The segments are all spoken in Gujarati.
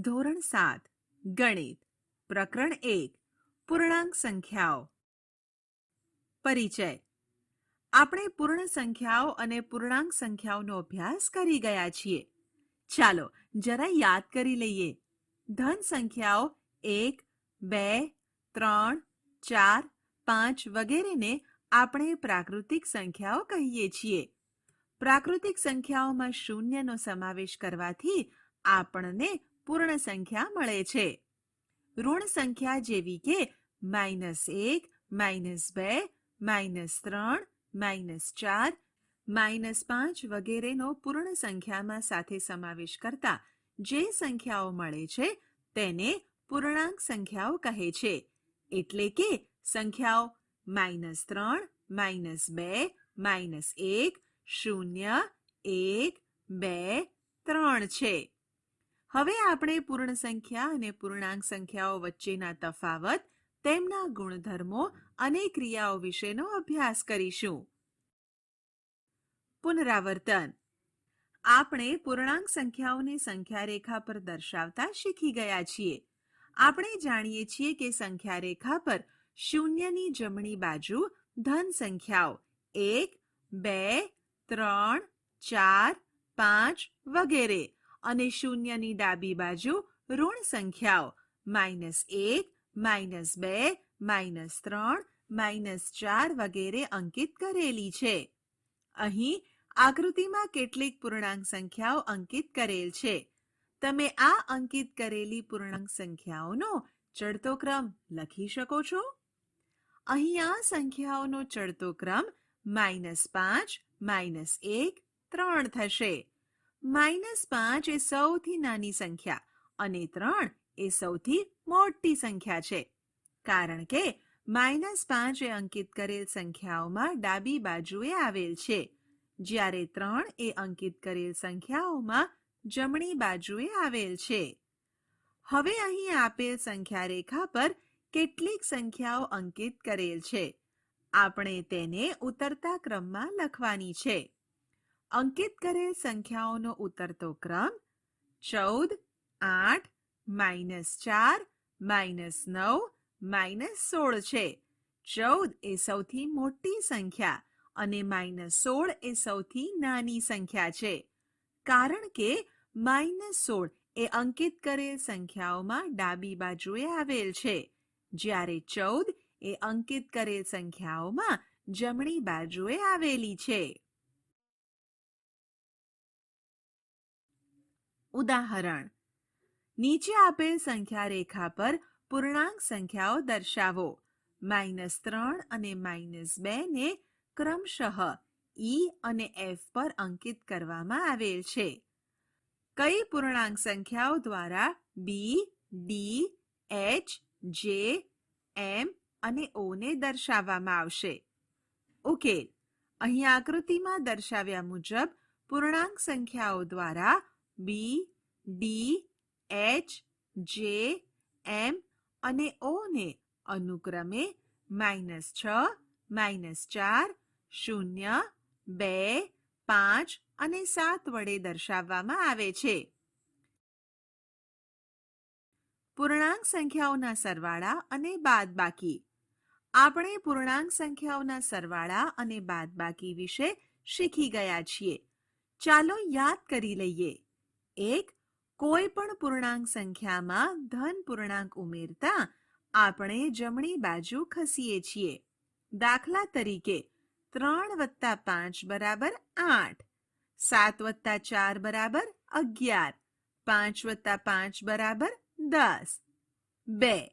ધોરણ 7 ગણિત પ્રકરણ 1 પૂર્ણાંક સંખ્યાઓ પરિચય આપણે પૂર્ણ સંખ્યાઓ અને પૂર્ણાંક સંખ્યાઓનો અભ્યાસ કરી ગયા છીએ. ચાલો જરા યાદ કરી લઈએ. ધન સંખ્યાઓ 1, 2, 3, 4, 5 વગેરેને આપણે પ્રાકૃતિક સંખ્યાઓ કહીએ છીએ. પ્રાકૃતિક સંખ્યાઓમાં શૂન્યનો સમાવેશ કરવાથી આપણને પૂર્ણ સંખ્યા મળે છે. ઋણ સંખ્યા જેવી કે -1, -2, -3, -4, -5 વગેરેનો પૂર્ણ સંખ્યામાં સાથે સમાવેશ કરતા જે સંખ્યાઓ મળે છે તેને પૂર્ણાંક સંખ્યાઓ કહે છે. એટલે કે સંખ્યાઓ -3, -2, -1, 0, 1, 2, 3 છે. હવે આપણે પૂર્ણ સંખ્યા અને પૂર્ણાંક સંખ્યાઓ વચ્ચેના તફાવત, તેમના ગુણધર્મો અને ક્રિયાઓ વિશેનો અભ્યાસ કરીશું. પુનરાવર્તન. આપણે પૂર્ણાંક સંખ્યાઓને સંખ્યા રેખા પર દર્શાવતા શીખી ગયા છીએ. આપણે જાણીએ છીએ કે સંખ્યા રેખા પર શૂન્યની જમણી બાજુ ધન સંખ્યાઓ 1, 2, 3, 4, 5 વગેરે અને શૂન્યની ડાબી બાજુ ઋણ સંખ્યાઓ -1, -2, -3, -4 વગેરે અંકિત કરેલી છે. અહીં આકૃતિમાં કેટલીક પૂર્ણાંક સંખ્યાઓ અંકિત કરેલ છે. તમે આ અંકિત કરેલી પૂર્ણાંક સંખ્યાઓનો ચડતો ક્રમ લખી શકો છો. અહીં આ સંખ્યાઓનો ચડતો ક્રમ -5, -1, 3 થશે. -5 એ સૌથી નાની સંખ્યા અને 3 એ સૌથી મોટી સંખ્યા છે. કારણ કે -5 એ અંકિત કરેલ સંખ્યાઓમાં ડાબી બાજુએ આવેલ છે, જ્યારે 3 એ અંકિત કરેલ સંખ્યાઓમાં જમણી બાજુએ આવેલ છે. હવે અહીં આપેલ સંખ્યા રેખા પર કેટલીક સંખ્યાઓ અંકિત કરેલ છે. આપણે તેને ઉતરતા ક્રમમાં લખવાની છે. અંકિત કરેલ સંખ્યાઓનો ઉતરતો ક્રમ 14, 8, -4, -9, -16 છે. 14 એ સૌથી મોટી સંખ્યા અને -16 એ સૌથી નાની સંખ્યા છે. કારણ કે -16 એ અંકિત કરેલ સંખ્યાઓમાં ડાબી બાજુએ આવેલ છે, જ્યારે 14 એ અંકિત કરેલ સંખ્યાઓમાં જમણી બાજુએ આવેલી છે. ઉદાહરણ. નીચે આપેલ સંખ્યા રેખા પર પૂર્ણાંક સંખ્યાઓ દર્શાવો. -3 અને -2 ને ક્રમશઃ E અને F પર અંકિત કરવામાં આવેલ છે. કઈ પૂર્ણાંક સંખ્યાઓ દ્વારા B, D, H, J, M અને O ને દર્શાવવામાં આવશે? ઉકેલ. અહીં આકૃતિમાં દર્શાવ્યા મુજબ પૂર્ણાંક સંખ્યાઓ દ્વારા B, D, H, J, M અને O ને અનુક્રમે -6, -4, 0, 2, 5 અને 7 વડે દર્શાવવામાં આવે છે. પૂર્ણાંક સંખ્યાઓના સરવાળા અને બાદબાકી. આપણે પૂર્ણાંક સંખ્યાઓના સરવાળા અને બાદબાકી વિશે શીખી ગયા છીએ. ચાલો યાદ કરી લઈએ. 1. કોઈ પણ પૂર્ણાંક સંખ્યામાં ધન પૂર્ણાંક ઉમેરતા આપણે જમણી બાજુ ખસીએ છીએ. દાખલા તરીકે 3 + 5 = 8, 7 + 4 = 11, 5 + 5 = 10. 2.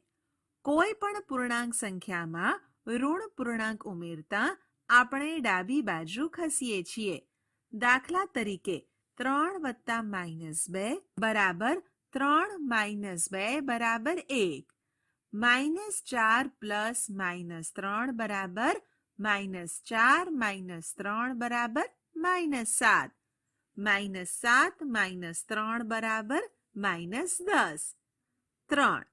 કોઈ પણ પૂર્ણાંક સંખ્યામાં ઋણ પૂર્ણાંક ઉમેરતા આપણે ડાબી બાજુ ખસીએ છીએ. દાખલા તરીકે 3 + -2 = 3 - 2 = 1, -4 + -3 = -4 - 3 = -7, -7 - 3 = -10. 3.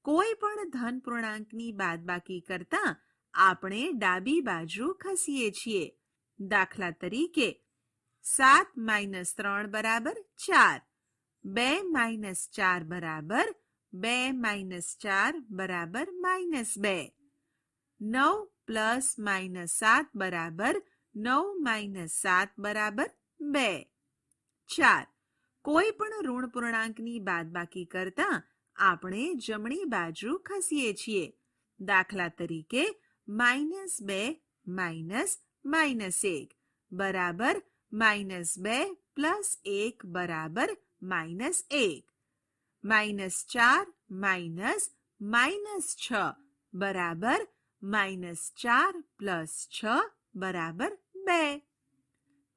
કોઈ પણ ધન પૂર્ણાંકની બાદબાકી કરતા આપણે ડાબી બાજુ ખસીએ છીએ. દાખલા તરીકે 7 - 3 = 4, 2 - 4 બરાબર 2 - 4 બરાબર -2. 9 + -7 બરાબર 9 - 7 બરાબર 2. 4. કોઈ પણ ઋણ પૂર્ણાંકની બાદબાકી કરતા આપણે જમણી બાજુ ખસીએ છીએ. દાખલા તરીકે -2 - -1 બરાબર -2 + 1 બરાબર -1. -4 - -6 બરાબર -4 + 6 બરાબર 2.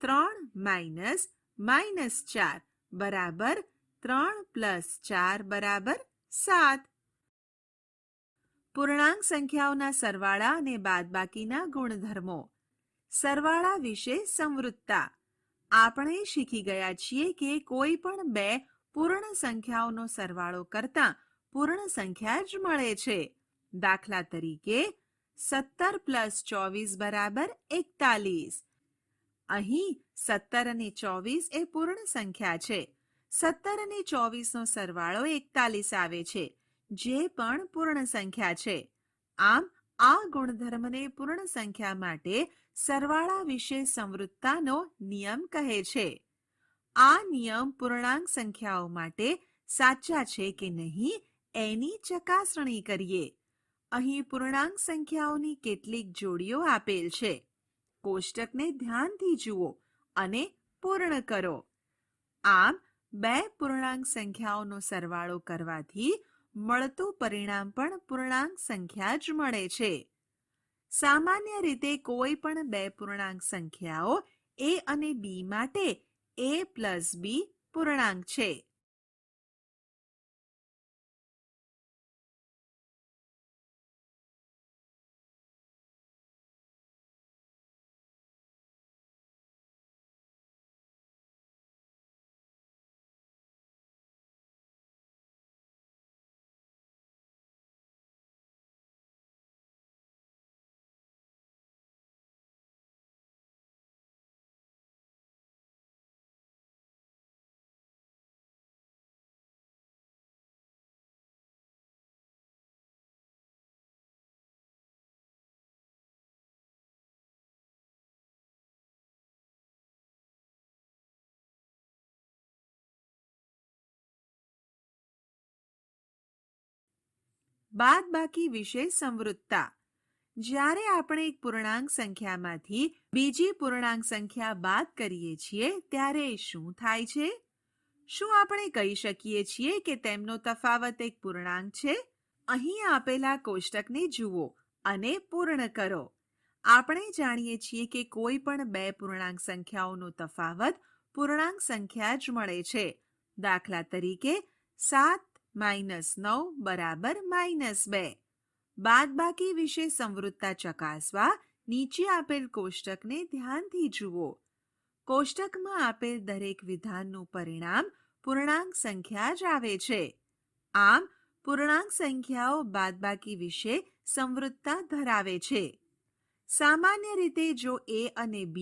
3 - -4 બરાબર 3 + 4 બરાબર 7. પૂર્ણાંક સંખ્યાઓના સરવાળા અને બાદબાકીના ગુણધર્મો. સરવાળા વિશે સંવૃત્તા. આપણે શીખી ગયા છીએ કે કોઈ પણ બે પૂર્ણ સંખ્યાઓનો સરવાળો કરતા પૂર્ણ સંખ્યા જ મળે છે. દાખલા તરીકે 17 + 24 બરાબર 41. અહીં 17 અને 24 એ પૂર્ણ સંખ્યા છે. 17 અને 24 નો સરવાળો 41 આવે છે, જે પણ પૂર્ણ સંખ્યા છે. આમ આ ગુણધર્મને પૂર્ણ સંખ્યા માટે સરવાળા વિશે સંવૃત્તાનો નિયમ કહે છે. આ નિયમ પૂર્ણાંક સંખ્યાઓ માટે સાચા છે કે નહીં એની ચકાસણી કરીએ. અહીં પૂર્ણાંક સંખ્યાઓની કેટલીક જોડીઓ આપેલ છે. કોષ્ટકને ધ્યાનથી જુઓ અને પૂર્ણ કરો. આમ બે પૂર્ણાંક સંખ્યાઓનો સરવાળો કરવાથી મળતું પરિણામ પણ પૂર્ણાંક સંખ્યા જ મળે છે. સામાન્ય રીતે કોઈ પણ બે પૂર્ણાંક સંખ્યાઓ a અને b માટે a + b પૂર્ણાંક છે. બાદબાકી વિશે સંવૃત્તા. જ્યારે આપણે એક પૂર્ણાંક સંખ્યામાંથી બીજી પૂર્ણાંક સંખ્યા બાદ કરીએ છીએ ત્યારે શું થાય છે? શું આપણે કહી શકીએ છીએ કે તેમનો તફાવત એક પૂર્ણાંક છે? અહીં આપેલા કોષ્ટકને જુઓ અને પૂર્ણ કરો. આપણે જાણીએ છીએ કે કોઈ પણ બે પૂર્ણાંક સંખ્યાઓનો તફાવત પૂર્ણાંક સંખ્યા જ મળે છે. દાખલા તરીકે 7 - 9 બરાબર -2. બાદબાકી વિશે સંવૃત્તા ચકાસવા નીચે આપેલ કોષ્ટકને ધ્યાનથી જુઓ. કોષ્ટકમાં આપેલ દરેક વિધાનનું પરિણામ પૂર્ણાંક સંખ્યા જ આવે છે. આમ પૂર્ણાંક સંખ્યાઓ બાદબાકી વિશે સંવૃત્તા ધરાવે છે. સામાન્ય રીતે જો a અને b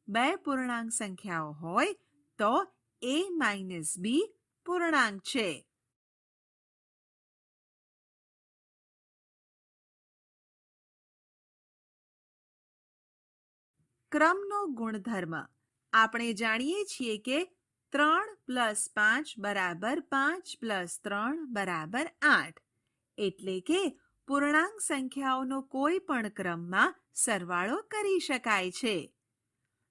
બે પૂર્ણાંક સંખ્યાઓ હોય તો a - b પૂર્ણાંક છે. ક્રમનો ગુણધર્મ. આપણે જાણીએ છીએ કે 3 + 5 બરાબર 5 + 3 બરાબર 8. એટલે કે પૂર્ણાંક સંખ્યાઓનો કોઈ પણ ક્રમમાં સરવાળો કરી શકાય છે.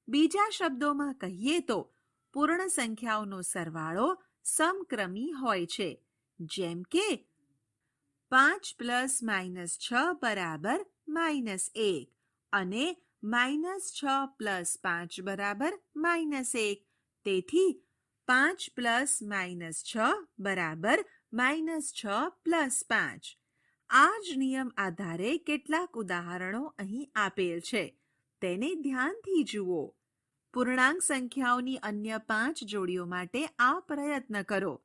બીજા શબ્દોમાં કહીએ તો પૂર્ણ સંખ્યાઓનો સરવાળો સમક્રમી હોય છે. જેમ કે 5 + -6 બરાબર -1 અને -6 + 5 બરાબર -1. તેથી 5 + -6 બરાબર -6 + 5. આ જ નિયમ આધારે કેટલાક ઉદાહરણો અહીં આપેલ છે. તેને ધ્યાનથી જુઓ. પૂર્ણાંક સંખ્યાઓની અન્ય 5 જોડીઓ માટે આ પ્રયત્ન કરો.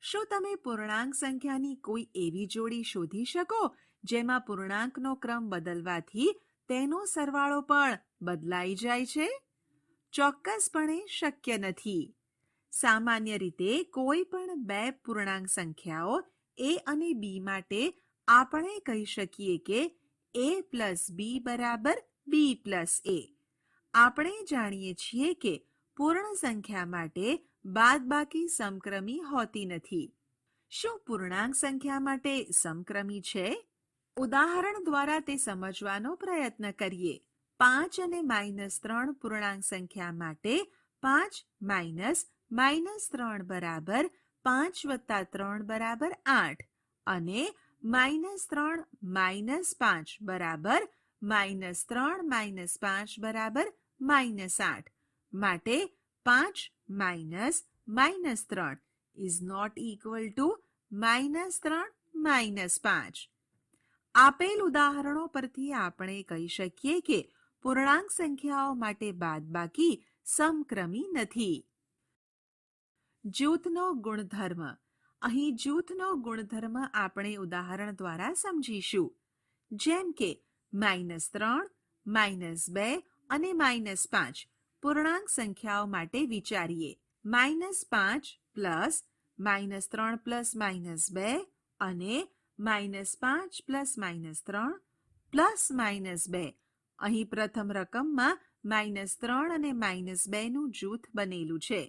શું તમે પૂર્ણાંક સંખ્યાની કોઈ એવી જોડી શોધી શકો જેમાં પૂર્ણાંકનો ક્રમ બદલવાથી તેનો સરવાળો પણ બદલાઈ જાય છે? ચોક્કસપણે શક્ય નથી. સામાન્ય રીતે કોઈ પણ બે પૂર્ણાંક સંખ્યાઓ a અને b માટે આપણે કહી શકીએ કે a પ્લસ b બરાબર b પ્લસ a. આપણે જાણીએ છીએ કે પૂર્ણ સંખ્યા માટે બાદબાકી સમક્રમી હોતી નથી. શું પૂર્ણાંક સંખ્યા માટે સમક્રમી છે? ઉદાહરણ દ્વારા તે સમજવાનો પ્રયત્ન કરીએ. 5 અને -3 પૂર્ણાંક સંખ્યા માટે 5 -3 બરાબર 5 વત્તા 3 બરાબર 8 અને -3 -5 બરાબર -3 -5 બરાબર -8. માટે 5 -3 is not equal to -3 -5. આપેલ ઉદાહરણો પરથી આપણે કહી શકીએ કે પૂર્ણાંક સંખ્યાઓ માટે બાદબાકી સમક્રમી નથી. જૂથનો ગુણધર્મ. અહીં જૂથનો ગુણધર્મ આપણે ઉદાહરણ દ્વારા સમજીશું. જેમ કે -3, -2 અને -5 પૂર્ણાંક સંખ્યાઓ માટે વિચારીએ. -5 પ્લસ -3 પ્લસ -2 અને -5 પ્લસ -3 પ્લસ -2. અહીં પ્રથમ રકમમાં -3 અને -2 નું જૂથ બનેલું છે,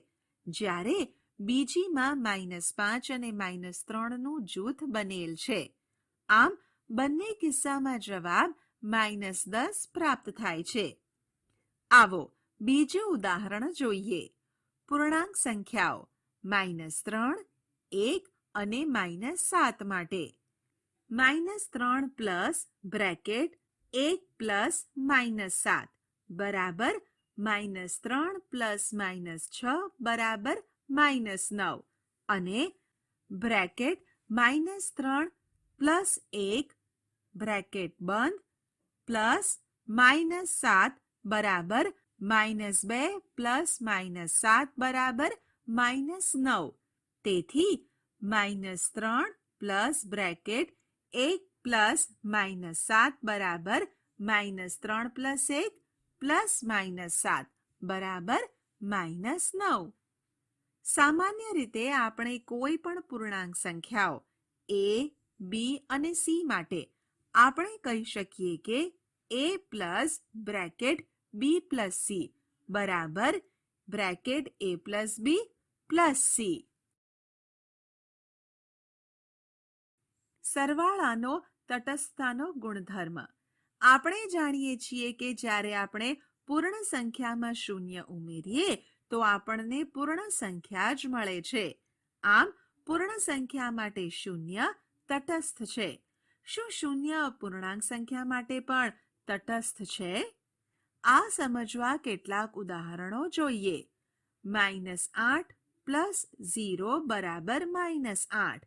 જ્યારે બીજીમાં -5 અને -3 નું જૂથ બનેલ છે. આમ બંને કિસ્સામાં જવાબ -10 પ્રાપ્ત થાય છે. આવો બીજું ઉદાહરણ જોઈએ. પૂર્ણાંક સંખ્યાઓ -3, 1 અને -7 માટે. -3 પ્લસ બ્રેકેટ 1 પ્લસ -7 બરાબર -3 પ્લસ -6 બરાબર -9 અને બ્રેકેટ -3 પ્લસ 1 બ્રેકેટ બંધ પ્લસ -7 બરાબર -2 પ્લસ -7 બરાબર -9. તેથી -3 પ્લસ બ્રેકેટ 1 પ્લસ -7 બરાબર -3 પ્લસ 1 પ્લસ -7 બરાબર -9. સામાન્ય રીતે આપણે કોઈ પણ પૂર્ણાંક સંખ્યાઓ a, b અને c માટે આપણે કહી શકીએ કે a plus bracket b plus c બરાબર bracket a plus b plus c. સરવાળાનો તટસ્થતાનો ગુણધર્મ. આપણે જાણીએ છીએ કે જ્યારે આપણે પૂર્ણ સંખ્યામાં શૂન્ય ઉમેરીએ તો આપણને પૂર્ણ સંખ્યા જ મળે છે. આમ પૂર્ણ સંખ્યા માટે શૂન્ય તટસ્થ છે. શું શૂન્ય પૂર્ણાંક સંખ્યા માટે પણ તટસ્થ છે? આ સમજવા કેટલાક ઉદાહરણો જોઈએ. -8 પ્લસ 0 બરાબર -8.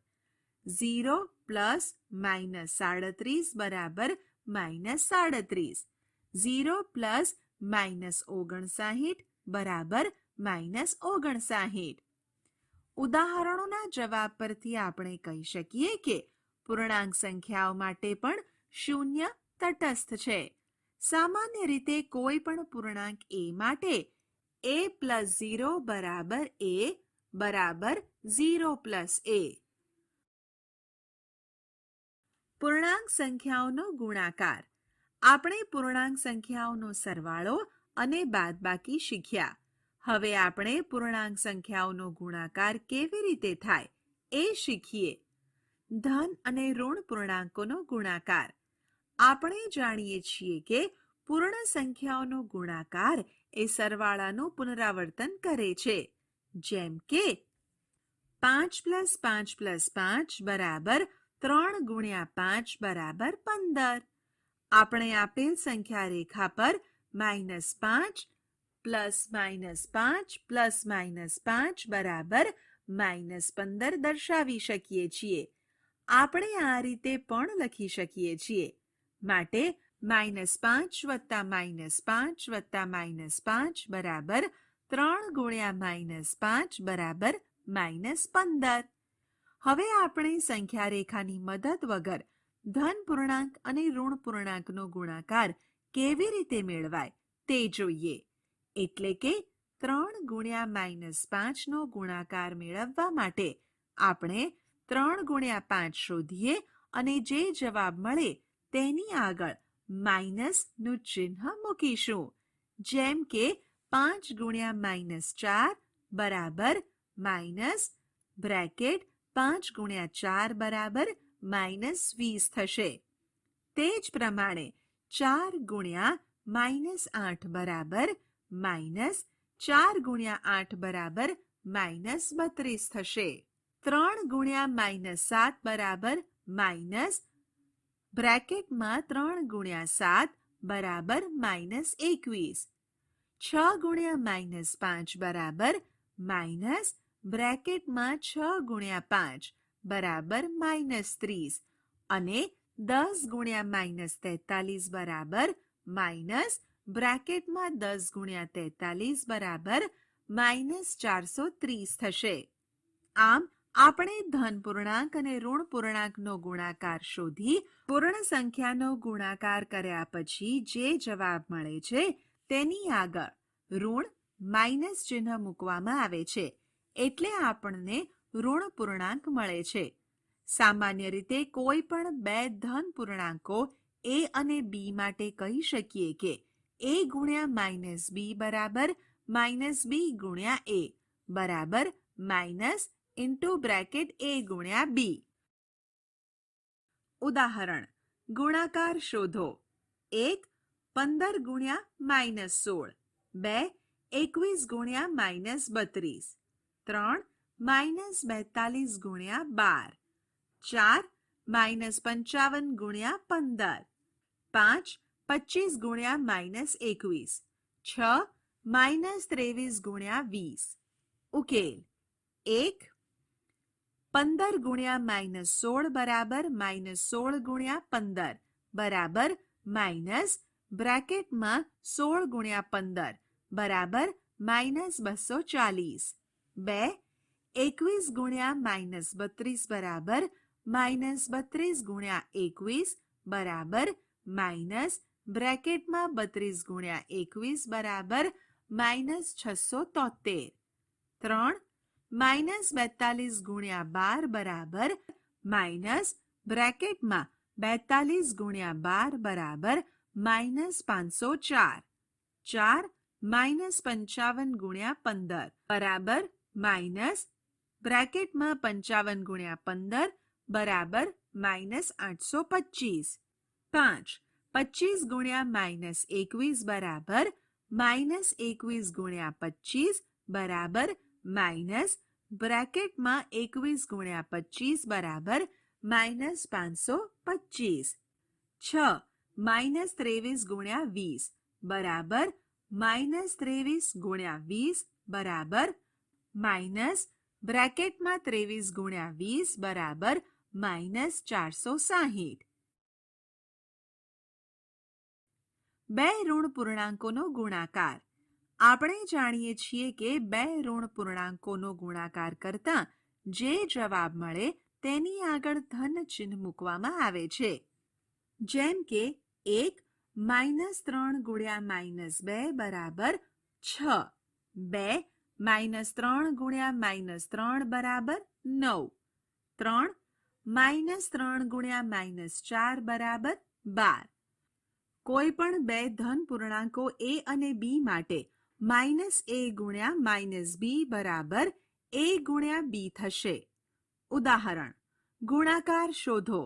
0 પ્લસ -37 બરાબર -37. 0 પ્લસ -59 બરાબર -59. ઉદાહરણોના જવાબ પરથી આપણે કહી શકીએ કે પૂર્ણાંક સંખ્યાઓ માટે પણ શૂન્ય તટસ્થ છે. સામાન્ય રીતે કોઈ પણ પૂર્ણાંક a માટે a પ્લસ 0 બરાબર a બરાબર 0 પ્લસ a. પૂર્ણાંક સંખ્યાઓનો ગુણાકાર. આપણે પૂર્ણાંક સંખ્યાઓનો સરવાળો અને બાદબાકી શીખ્યા. હવે આપણે પૂર્ણાંક સંખ્યાઓનો ગુણાકાર કેવી રીતે થાય એ શીખીએ. ધન અને ઋણ પૂર્ણાંકોનો ગુણાકાર. આપણે જાણીએ છીએ કે પૂર્ણ સંખ્યાઓનો ગુણાકાર એ સરવાળાનું પુનરાવર્તન કરે છે. જેમ કે 5 પ્લસ 5 પ્લસ 5 બરાબર 3 ગુણ્યા 5 બરાબર 15. આપણે આપેલ સંખ્યા રેખા પર -5 પ્લસ -5 પ્લસ -5 બરાબર -15 દર્શાવી શકીએ છીએ. આપણે આ રીતે પણ લખી શકીએ છીએ. માટે -5 વત્તા -5 વત્તા -5 બરાબર 3 ગુણ્યા -5 બરાબર -15. હવે આપણે સંખ્યા રેખાની મદદ વગર ધન પૂર્ણાંક અને ઋણ પૂર્ણાંકનો ગુણાકાર કેવી રીતે મેળવાય તે જોઈએ. એટલે કે 3 ગુણ્યા -5 નો ગુણાકાર મેળવવા માટે આપણે 3 ગુણ્યા 5 શોધીએ અને જે જવાબ મળે તેની આગળ માઇનસનું ચિહ્ન મૂકીશું. જેમ કે 5 ગુણ્યા -4 બરાબર માઇનસ બ્રેકેટ 5 ગુણ્યા 4 બરાબર -20 થશે. તે જ પ્રમાણે 4 ગુણ્યા -8 બરાબર -4 ગુણ્યા 8 બરાબર -32 થશે. 3 ગુણ્યા -7 બરાબર માઇનસ બ્રેકેટમાં 3 ગુણ્યા 7 બરાબર -21. 6 ગુણ્યા -5 બરાબર માઇનસ બ્રેકેટમાં 6 ગુણ્યા 5 બરાબર -30 અને 10 ગુણ્યા -43 બરાબર માઇનસ બ્રેકેટમાં 10 ગુણ્યા 43 બરાબર -430 થશે. આમ આપણે ધન પૂર્ણાંક અને ઋણ પૂર્ણાંકનો ગુણાકાર શોધી પૂર્ણ સંખ્યાનો ગુણાકાર કર્યા પછી જે જવાબ મળે છે તેની આગળ ઋણ માઇનસ ચિહ્ન મૂકવામાં આવે છે એટલે આપણને ઋણ પૂર્ણાંક મળે છે. સામાન્ય રીતે કોઈ પણ બે ધન પૂર્ણાંકો a અને b માટે કહી શકીએ કે a ગુણ્યા -b બરાબર -b ગુણ્યા a બરાબર માઇનસ ઇન્ટુ બ્રેકેટ a ગુણ્યા b. ઉદાહરણ ગુણાકાર શોધો. 1 15 ગુણ્યા -16, 2 21 ગુણ્યા -32, 3 -42 ગુણ્યા 12, 4 -55 ગુણ્યા 15, 5 25 ગુણ્યા -21, 6 -23 ગુણ્યા 20. ઉકેલ. 1 15 ગુણ્યા -16 બરાબર -16 ગુણ્યા 15 બરાબર માઇનસ બ્રેકેટમાં 16 ગુણ્યા 15 બરાબર -240. 2 21 ગુણ્યા -32 બરાબર -32 ગુણ્યા 21 બરાબર માઇનસ બ્રેકેટમાં 32 ગુણ્યા 21 બરાબર -673. 3 -42 ગુણ્યા 12 બરાબર માઇનસ બ્રેકેટમાં 42 ગુણ્યા 12 બરાબર -504. 4 -55 ગુણ્યા 15 બરાબર માઇનસ બ્રેકેટમાં 55 ગુણ્યા 15 બરાબર -825. 5 25 ગુણ્યા -21 બરાબર -21 ગુણ્યા 25 બરાબર માઇનસ બ્રેકેટમાં 21 ગુણ્યા 25 બરાબર -525. 6 -23 ગુણ્યા 20 બરાબર -23 ગુણ્યા 20 બરાબર માઇનસ બ્રેકેટમાં 23 ગુણ્યા 20 બરાબર -460. બે ઋણ પૂર્ણાંકોનો ગુણાકાર. આપણે જાણીએ છીએ કે બે ઋણ પૂર્ણાંકોનો ગુણાકાર કરતા જે જવાબ મળે તેની આગળ ધન ચિહ્ન મૂકવામાં આવે છે. જેમ કે 1 -3 ગુણ્યા -2 બરાબર 6, 2 -3 ગુણ્યા -3 બરાબર 9, 3 -3 ગુણ્યા -4 બરાબર 12. કોઈ પણ બે ધન પૂર્ણાંકો a અને b માટે -a ગુણ્યા -b બરાબર a ગુણ્યા b થશે. ઉદાહરણ ગુણાકાર શોધો.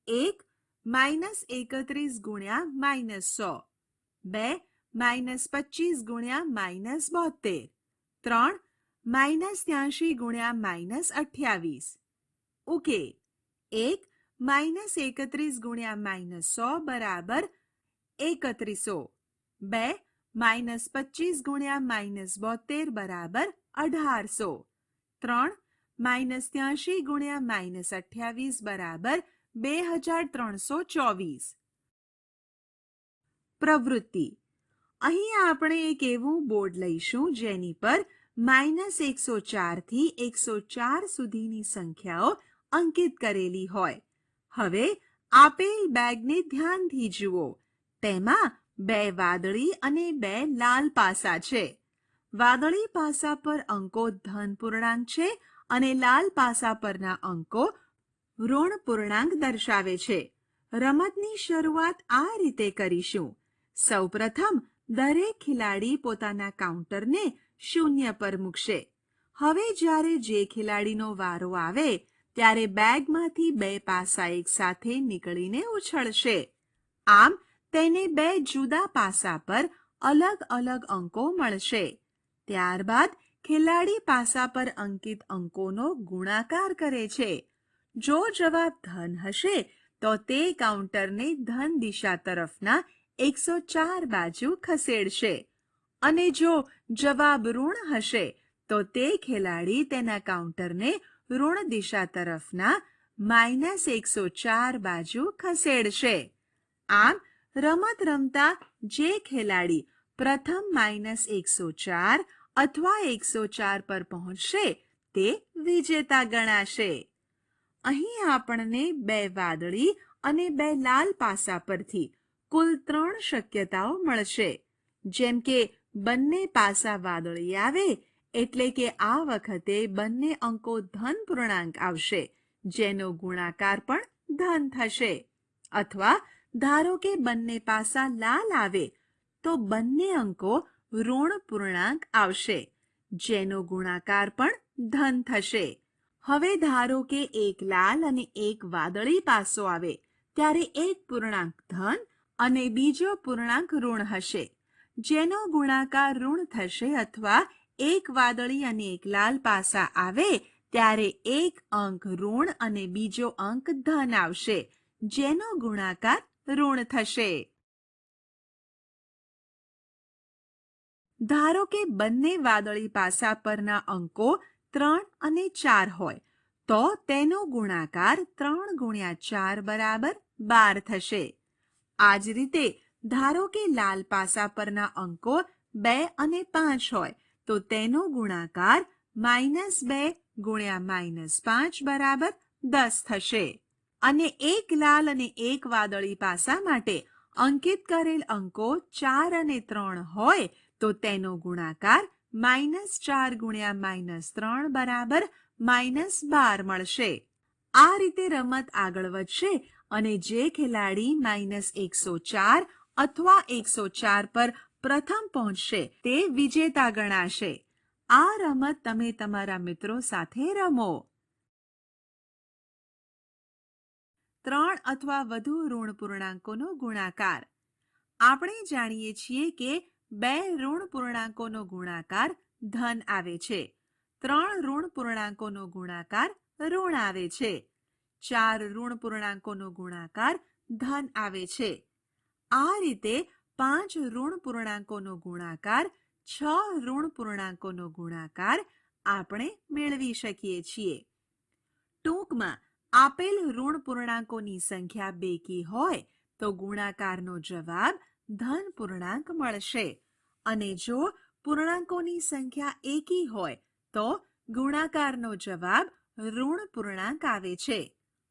1 -31 ગુણ્યા -100, 2 -25 ગુણ્યા -72, 3 -83 ગુણ્યા -28. ઉકેલ. 1 -31 ગુણ્યા -100 બરાબર 3100. 2 -25 ગુણ્યા -72 બરાબર 1800. 3 -83 ગુણ્યા -28 બરાબર 2324. પ્રવૃત્તિ. અહીં આપણે એક એવું બોર્ડ લઈશું જેની પર -104 થી 104 સુધીની સંખ્યાઓ અંકિત કરેલી હોય. હવે આપેલ બેગને ધ્યાનથી જુઓ. તેમાં 2 વાદળી અને 2 લાલ પાસા છે. વાદળી પાસા પર અંકો ધન પૂર્ણાંક છે અને લાલ પાસા પરના અંકો ઋણ પૂર્ણાંક દર્શાવે છે. રમતની શરૂઆત આ રીતે કરીશું. સૌપ્રથમ દરેક ખેલાડી પોતાના કાઉન્ટરને 0 પર મૂકશે. હવે જ્યારે જે ખેલાડીનો વારો આવે ત્યારે બેગમાંથી 2 પાસા એકસાથે નીકળીને ઉછળશે. આમ તેને 2 જુદા પાસા પર અલગ અલગ અંકો મળશે. ત્યારબાદ ખેલાડી પાસા પર અંકિત અંકોનો ગુણાકાર કરે છે. જો જવાબ ધન હશે તો તે કાઉન્ટરને ધન દિશા તરફના 104 બાજુ ખસેડશે અને જો જવાબ ઋણ હશે તો તે ખેલાડી તેના કાઉન્ટરને ઋણ દિશા તરફના -104 બાજુ ખસેડશે. આમ રમત રમતા જે ખેલાડી પ્રથમ -104 અથવા 104 પર પહોંચશે તે વિજેતા ગણાશે. અહીં આપણને 2 વાદળી અને 2 લાલ પાસા પરથી કુલ 3 શક્યતાઓ મળશે. જેમ કે બંને પાસા વાદળી આવે એટલે કે આ વખતે બંને અંકો ધન પૂર્ણાંક આવશે, જેનો ગુણાકાર પણ ધન થશે. અથવા ધારો કે બંને પાસા લાલ આવે તો બંને અંકો ઋણ પૂર્ણાંક આવશે, જેનો ગુણાકાર પણ ધન થશે. હવે ધારો કે એક લાલ અને એક વાદળી પાસો આવે ત્યારે એક પૂર્ણાંક ધન અને બીજો પૂર્ણાંક ઋણ હશે, જેનો ગુણાકાર ઋણ થશે. અથવા એક વાદળી અને એક લાલ પાસા આવે ત્યારે એક અંક ઋણ અને બીજો અંક ધન આવશે, જેનો ગુણાકાર ઋણ થશે. ધારો કે બંને વાદળી પાસા પરના અંકો 3 અને 4 હોય તો તેનો ગુણાકાર 3 ગુણ્યા 4 બરાબર 12 થશે. આ જ રીતે ધારો કે લાલ પાસા પરના અંકો 2 અને 5 હોય તો તેનો ગુણાકાર -2 ગુણ્યા -5 બરાબર 10 થશે. અને એક લાલ અને એક વાદળી પાસા માટે અંકિત કરેલ અંકો 4 અને 3 હોય તો તેનો ગુણાકાર -4 ગુણ્યા -3 બરાબર -12 મળશે. આ રીતે રમત આગળ વધશે અને જે ખેલાડી -104 અથવા 104 પર પ્રથમ પહોંચશે તે વિજેતા ગણાશે. આ રમત તમે તમારા મિત્રો સાથે રમો. 3 અથવા વધુ ઋણ પૂર્ણાંકોનો ગુણાકાર. આપણે જાણીએ છીએ કે 2 ઋણ પૂર્ણાંકોનો ગુણાકાર ધન આવે છે. 3 ઋણ પૂર્ણાંકોનો ગુણાકાર ઋણ આવે છે. 4 ઋણ પૂર્ણાંકોનો ગુણાકાર ધન આવે છે. આ રીતે 5 ઋણ પૂર્ણાંકોનો ગુણાકાર 6 ઋણ પૂર્ણાંકોનો ગુણાકાર આપણે મેળવી શકીએ છીએ. ટૂંકમાં આપેલ ઋણ પૂર્ણાંકોની સંખ્યા બેકી હોય તો ગુણાકારનો જવાબ ધન પૂર્ણાંક મળશે અને જો પૂર્ણાંકોની સંખ્યા એકી હોય તો ગુણાકારનો જવાબ ઋણ પૂર્ણાંક આવે છે.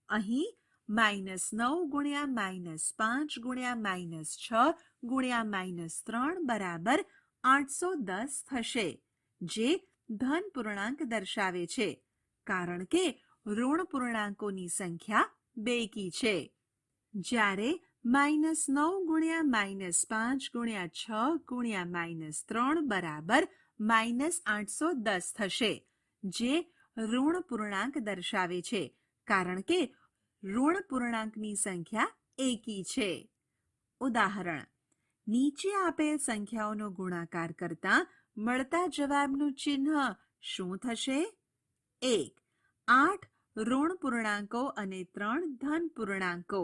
અહીં -9 ગુણ્યા -5 ગુણ્યા -6 ગુણ્યા -3 બરાબર 810 થશે, જે ધન પૂર્ણાંક દર્શાવે છે કારણ કે ઋણ પૂર્ણાંકોની સંખ્યા બેકી છે. જ્યારે -9 ગુણ્યા -5 ગુણ્યા 6 ગુણ્યા -3 બરાબર -810 થશે, જે ઋણ પૂર્ણાંક દર્શાવે છે કારણ કે ઋણ પૂર્ણાંકની સંખ્યા એકી છે. ઉદાહરણ: નીચે આપેલ સંખ્યાઓનો ગુણાકાર કરતા મળતા જવાબનું ચિહ્ન શું થશે? 1. 8 ઋણ પૂર્ણાંકો અને 3 ધન પૂર્ણાંકો.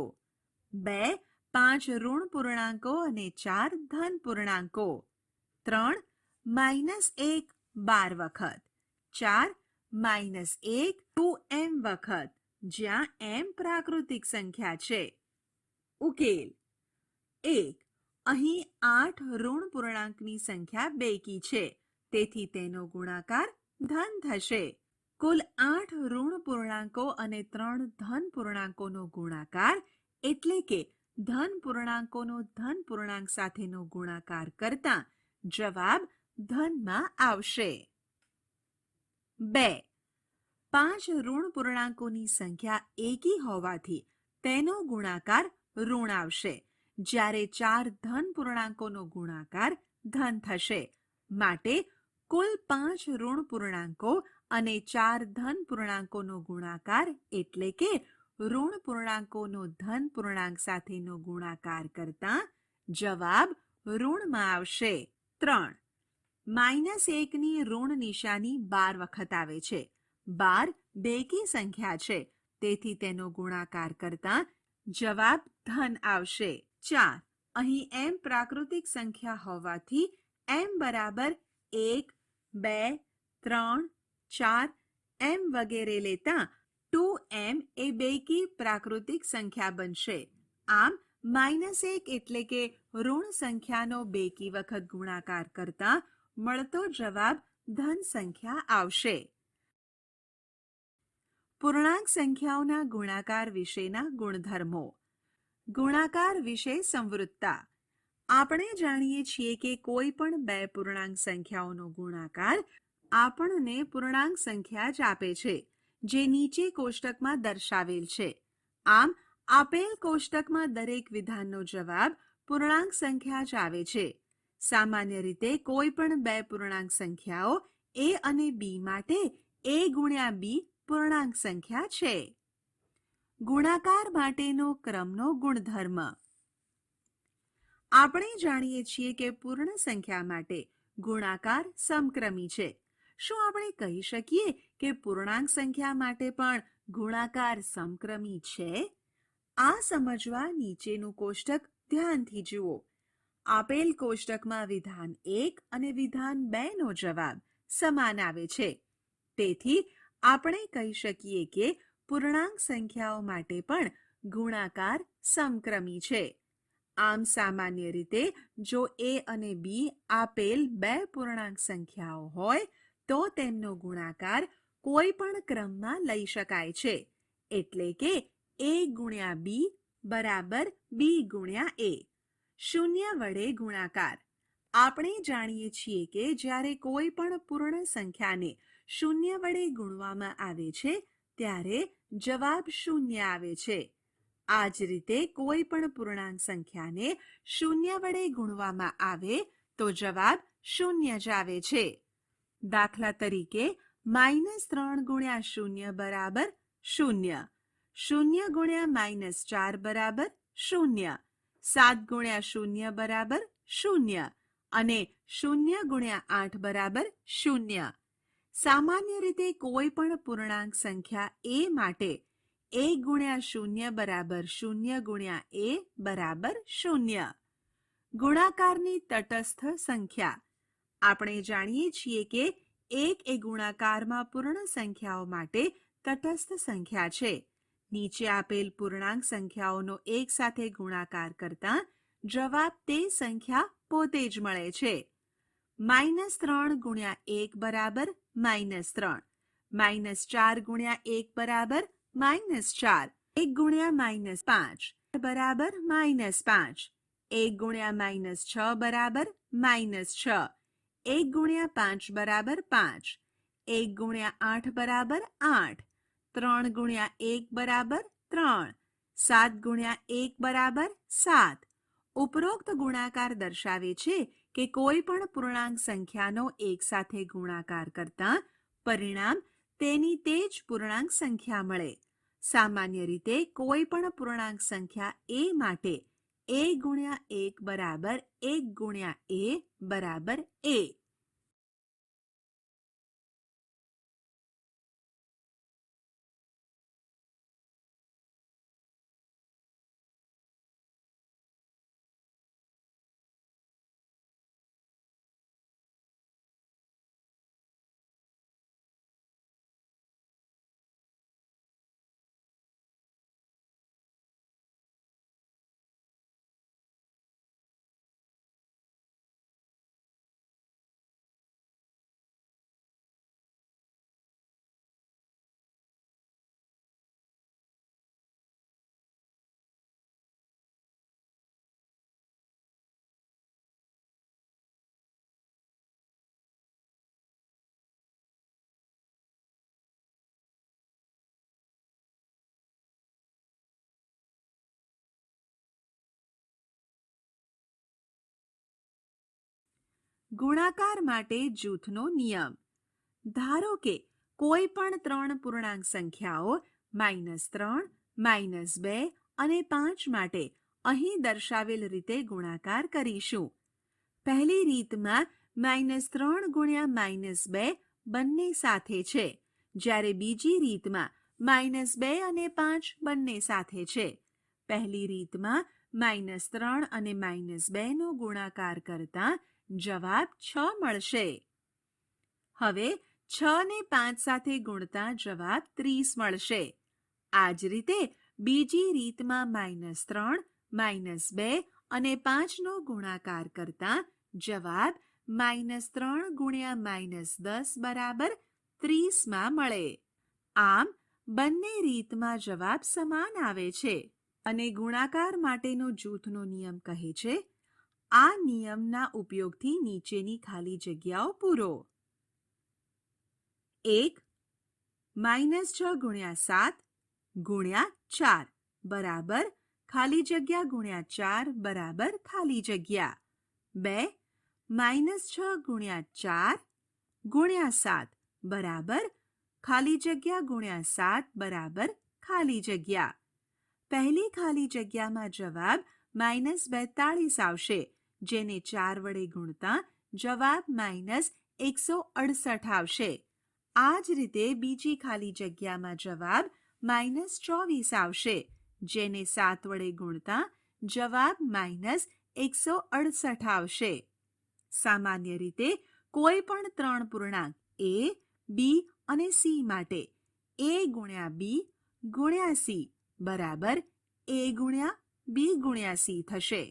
2. 5 ઋણ પૂર્ણાંકો અને 4 ધન પૂર્ણાંકો. 3. -1 12 વખત. 4. -1 2m વખત, જ્યાં m પ્રાકૃતિક સંખ્યા છે. ઉકેલ: 1. અહીં 8 ઋણ પૂર્ણાંકની સંખ્યા બેકી છે, તેથી તેનો ગુણાકાર ધન થશે. કુલ 8 ઋણ પૂર્ણાંકો અને 3 ધન પૂર્ણાંકોનો ગુણાકાર એટલે કે ધન પૂર્ણાંકોનો ધન પૂર્ણાંક સાથેનો ગુણાકાર કરતા જવાબ ધનમાં આવશે. 2. 5 ઋણ પૂર્ણાંકોની સંખ્યા એકી હોવાથી તેનો ગુણાકાર ઋણ આવશે, જ્યારે 4 ધન પૂર્ણાંકોનો ગુણાકાર ધન થશે. માટે કુલ 5 ઋણ પૂર્ણાંકો અને 4 ધન પૂર્ણાંકોનો ગુણાકાર એટલે કે ઋણ પૂર્ણાંકોનો ધન પૂર્ણાંક સાથેનો ગુણાકાર કરતા જવાબ ઋણમાં આવશે. 3. -1ની ઋણ નિશાની 12 વખત આવે છે. 12 બેકી સંખ્યા છે, તેથી તેનો ગુણાકાર કરતા જવાબ ધન આવશે. 4. અહીં m પ્રાકૃતિક સંખ્યા હોવાથી m બરાબર 1, 2, 3, 4 એમ વગેરે લેતા 2m એ બેકી પ્રાકૃતિક સંખ્યા બનશે. આમ -1 એટલે કે ઋણ સંખ્યાનો બેકી વખત ગુણાકાર કરતા મળતો જવાબ ધન સંખ્યા આવશે. પૂર્ણાંક સંખ્યાઓના ગુણાકાર વિશેના ગુણધર્મો. ગુણાકાર વિશે સંવૃત્તા. આપણે જાણીએ છીએ કે કોઈ પણ બે પૂર્ણાંક સંખ્યાઓનો ગુણાકાર આપણને પૂર્ણાંક સંખ્યા જ આપે છે, જે નીચે કોષ્ટકમાં દર્શાવેલ છે. આમ આપેલ કોષ્ટકમાં દરેક વિધાનનો જવાબ પૂર્ણાંક સંખ્યા જ આવે છે. સામાન્ય રીતે કોઈ પણ બે પૂર્ણાંક સંખ્યાઓ a અને b માટે a ગુણ્યા b પૂર્ણાંક સંખ્યા છે. ગુણાકાર માટેનો ક્રમનો ગુણધર્મ. આપણે જાણીએ છીએ કે પૂર્ણ સંખ્યા માટે ગુણાકાર સમક્રમી છે. શું આપણે કહી શકીએ કે પૂર્ણાંક સંખ્યા માટે પણ ગુણાકાર સમક્રમી છે? આ સમજવા નીચેનું કોષ્ટક ધ્યાનથી જુઓ. આપેલ કોષ્ટકમાં વિધાન 1 અને વિધાન 2 નો જવાબ સમાન આવે છે. તેથી આપણે કહી શકીએ કે પૂર્ણાંક સંખ્યાઓ માટે પણ ગુણાકાર સમક્રમી છે. આમ સામાન્ય રીતે જો a અને b આપેલ બે પૂર્ણાંક સંખ્યાઓ હોય તો તેમનો ગુણાકાર કોઈ પણ ક્રમમાં લઈ શકાય છે. એટલે કે a ગુણ્યા b બરાબર b ગુણ્યા a. શૂન્ય વડે ગુણાકાર. આપણે જાણીએ છીએ કે જ્યારે કોઈ પણ પૂર્ણ સંખ્યાને શૂન્ય વડે ગુણવામાં આવે છે ત્યારે જવાબ શૂન્ય આવે છે. આ જ રીતે કોઈ પણ પૂર્ણાંક સંખ્યાને શૂન્ય વડે ગુણવામાં આવે તો જવાબ શૂન્ય જ આવે છે. દાખલા તરીકે -3 ગુણ્યા શૂન્ય બરાબર શૂન્ય, 0 ગુણ્યા -4 બરાબર શૂન્ય, 7 ગુણ્યા શૂન્ય બરાબર શૂન્ય અને 0 ગુણ્યા 8 બરાબર શૂન્ય. સામાન્ય રીતે કોઈ પણ પૂર્ણાંક સંખ્યા a માટે a ગુણ્યા શૂન્ય બરાબર 0 ગુણ્યા a બરાબર શૂન્ય. ગુણાકારની તટસ્થ સંખ્યા. આપણે જાણીએ છીએ કે 1 એ ગુણાકારમાં પૂર્ણ સંખ્યાઓ માટે તટસ્થ સંખ્યા છે. નીચે આપેલ પૂર્ણાંક સંખ્યાઓનો એક સાથે ગુણાકાર કરતા જવાબ તે સંખ્યા પોતે જ મળે છે. -3 ગુણ્યા 1 બરાબર -3, -4 ગુણ્યા 1 બરાબર -4, 1 ગુણ્યા -5 બરાબર -5, 1 ગુણ્યા -6 બરાબર -6, 1 ગુણ્યા 5 બરાબર 5, 1 ગુણ્યા 8 બરાબર 8, 3 ગુણ્યા 1 બરાબર 3, 7 ગુણ્યા 1 બરાબર 7. ઉપરોક્ત ગુણાકાર દર્શાવે છે કે કોઈ પણ પૂર્ણાંક સંખ્યાનો એક સાથે ગુણાકાર કરતા પરિણામ તેની તે જ પૂર્ણાંક સંખ્યા મળે. સામાન્ય રીતે કોઈ પણ પૂર્ણાંક સંખ્યા a માટે a ગુણ્યા 1 બરાબર 1 ગુણ્યા a બરાબર a. ગુણાકાર માટે જૂથનો નિયમ. ધારો કે કોઈ પણ 3 પૂર્ણાંક સંખ્યાઓ -3, -2 અને 5 માટે અહીં દર્શાવેલ રીતે ગુણાકાર કરીશું. પહેલી રીતમાં -3 ગુણ્યા -2 બંને સાથે છે, જ્યારે બીજી રીતમાં -2 અને 5 બંને સાથે છે. પહેલી રીતમાં -3 અને -2 નો ગુણાકાર કરતા જવાબ 6 મળશે. હવે 6 ને 5 સાથે ગુણતા જવાબ 30 મળશે. આ જ રીતે બીજી રીતમાં -3, -2 અને 5 નો ગુણાકાર કરતા જવાબ -3 ગુણ્યા -10 બરાબર 30 માં મળે. આમ બંને રીતમાં જવાબ સમાન આવે છે અને ગુણાકાર માટેનો જૂથનો નિયમ કહે છે, આ નિયમના ઉપયોગથી નીચેની ખાલી જગ્યાઓ પૂરો. 1 -6 ગુણ્યા 7 ગુણ્યા 4 બરાબર ખાલી જગ્યા ગુણ્યા 4 બરાબર ખાલી જગ્યા. 2 -6 ગુણ્યા 4 ગુણ્યા 7 બરાબર ખાલી જગ્યા ગુણ્યા 7 બરાબર ખાલી જગ્યા. પહેલી ખાલી જગ્યામાં જવાબ -42 આવશે, જેને 4 વડે ગુણતા જવાબ -168 આવશે. આ જ રીતે બીજી ખાલી જગ્યામાં જવાબ -24 આવશે, જેને 7 વડે ગુણતા જવાબ -168 આવશે. સામાન્ય રીતે કોઈ પણ 3 પૂર્ણાંક a, b અને c માટે a ગુણ્યા b ગુણ્યા c બરાબર a ગુણ્યા b ગુણ્યા c થશે.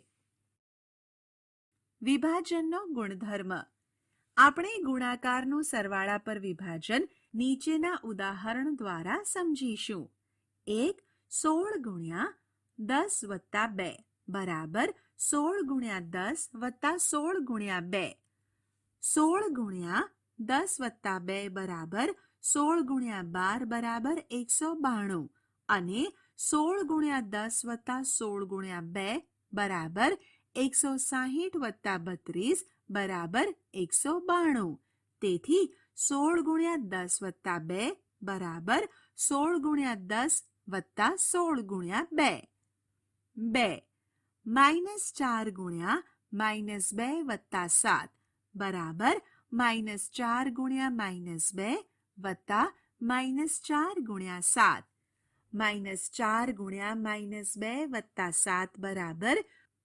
વિભાજનનો ગુણધર્મ. આપણે ગુણાકારનું સરવાળા પર વિભાજન નીચેના ઉદાહરણ દ્વારા સમજીશું. 1 16 ગુણ્યા 10 વત્તા 2 બરાબર 16 ગુણ્યા 10 વત્તા 16 ગુણ્યા 2. 16 ગુણ્યા 10 વત્તા 2 બરાબર 16 ગુણ્યા 12 બરાબર 192 અને 16 ગુણ્યા 10 વત્તા 16 ગુણ્યા 2 બરાબર 160 વત્તા 32 બરાબર 192. તેથી 16 ગુણ્યા 10 વત્તા 2 બરાબર 16 ગુણ્યા 10 વત્તા 16 ગુણ્યા 2. 2 -4 ગુણ્યા -2 વત્તા 7 બરાબર -4 ગુણ્યા -2 વત્તા -4 ગુણ્યા 7. -4 ગુણ્યા -2 વત્તા 7 બરાબર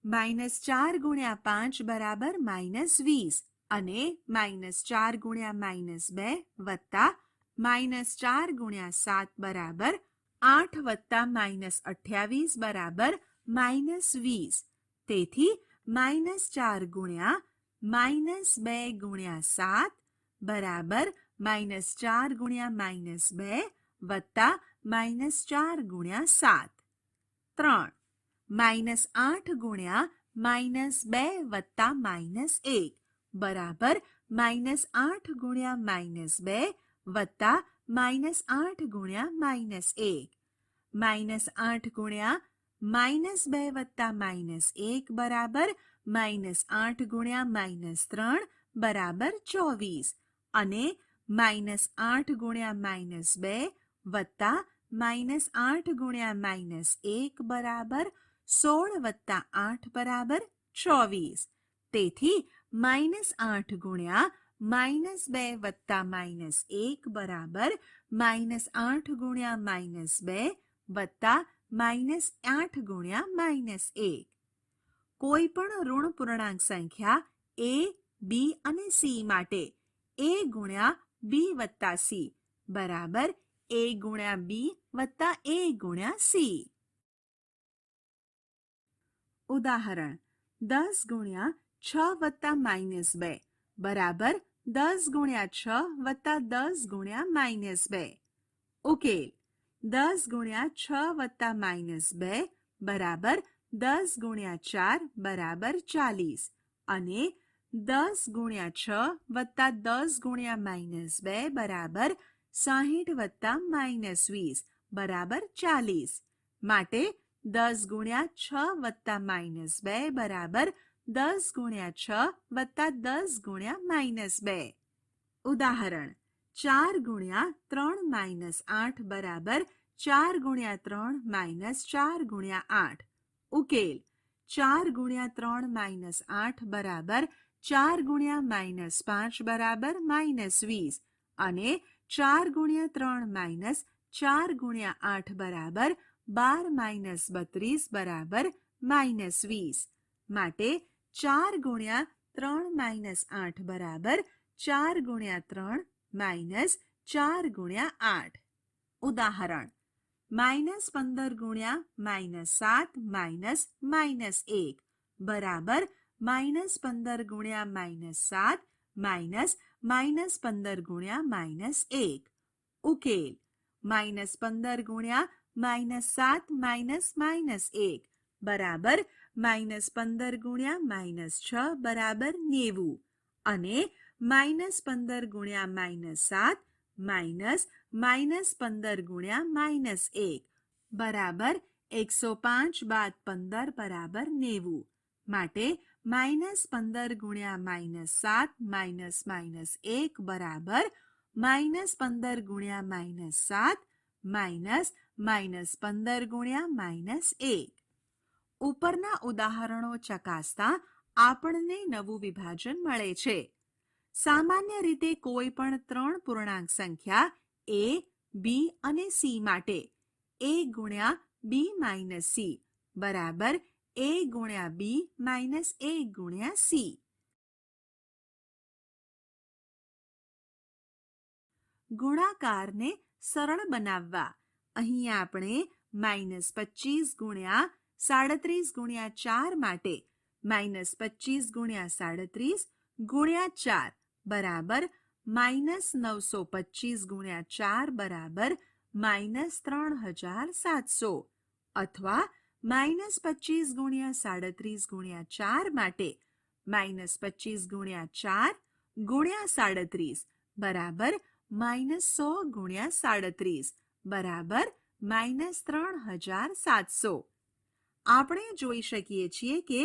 -4 ગુણ્યા 5 બરાબર -20 અને -4 ગુણ્યા -2 વત્તા -4 ગુણ્યા 7 બરાબર 8 વત્તા -28 બરાબર -20. તેથી -4 ગુણ્યા -2 ગુણ્યા 7 બરાબર -4 ગુણ્યા -2 વત્તા -4 ગુણ્યા 7. 3 -8 ગુણ્યા -2 વત્તા -1 બરાબર -8 ગુણ્યા -2 વત્તા -8 ગુણ્યા -1. -8 ગુણ્યા -2 વત્તા -1 બરાબર -8 ગુણ્યા -3 બરાબર 24 અને -8 ગુણ્યા -2 વત્તા -8 ગુણ્યા -1 બરાબર 16 વત્તા 8 બરાબર 24. તેથી -8 ગુણ્યા -2 વત્તા -1 બરાબર -8 ગુણ્યા -2 વત્તા -8 ગુણ્યા -1. કોઈ પણ ઋણ પૂર્ણાંક સંખ્યા a, b અને c માટે a ગુણ્યા b વત્તા c બરાબર a ગુણ્યા b વત્તા a ગુણ્યા c. ઉદાહરણ 10 ગુણ્યા 6 વત્તા -2 બરાબર 10 ગુણ્યા 6 વત્તા 10 ગુણ્યા -2. ઉકેલ 10 ગુણ્યા 6 વત્તા -2 બરાબર 10 ગુણ્યા 4 બરાબર 40 અને 10 ગુણ્યા 6 વત્તા 10 ગુણ્યા -2 બરાબર 60 વત્તા -20 બરાબર 40. માટે 10 ગુણ્યા 6 વત્તા -2 બરાબર 10 ગુણ્યા 6 વત્તા 10 ગુણ્યા -2. ઉદાહરણ 4 ગુણ્યા 3 -8 બરાબર 4 ગુણ્યા 3 -4 ગુણ્યા 8. ઉકેલ 4 ગુણ્યા 3 -8 બરાબર 4 ગુણ્યા -5 બરાબર -20 અને 4 ગુણ્યા 3 4 ગુણ્યા 8 બરાબર 12 32 બરાબર -20. માટે 4 ગુણ્યા 3 8 બરાબર 4 ગુણ્યા 3 4 ગુણ્યા 8. ઉદાહરણ -15 ગુણ્યા -7 -1 બરાબર -15 ગુણ્યા -7 -15 ગુણ્યા -1. ઉકેલ -15 ગુણ્યા -7 -1 બરાબર -15 ગુણ્યા -6 બરાબર 90 અને -15 ગુણ્યા -7 -15 ગુણ્યા -1 બરાબર 105 બાદ 15 બરાબર 90. માટે -15 ગુણ્યા -7 -1 બરાબર -15 ગુણ્યા -7 -15 ગુણ્યા -1. ઉપરના ઉદાહરણો ચકાસતા આપણને નવું વિભાજન મળે છે. સામાન્ય રીતે કોઈ પણ 3 પૂર્ણાંક સંખ્યા a, b અને c માટે a ગુણ્યા b - c બરાબર a ગુણ્યા b - a ગુણ્યા c. ગુણાકારને સરળ બનાવવા અહીં આપણે -25 ગુણ્યા 37 ગુણ્યા 4 માટે -25 ગુણ્યા 37 ગુણ્યા 4 બરાબર -925 ગુણ્યા 4 બરાબર -3700 અથવા -25 ગુણ્યા 37 ગુણ્યા 4 માટે -25 ગુણ્યા 4 ગુણ્યા 37 બરાબર -100 ગુણ્યા 37 બરાબર -3700. આપણે જોઈ શકીએ છીએ કે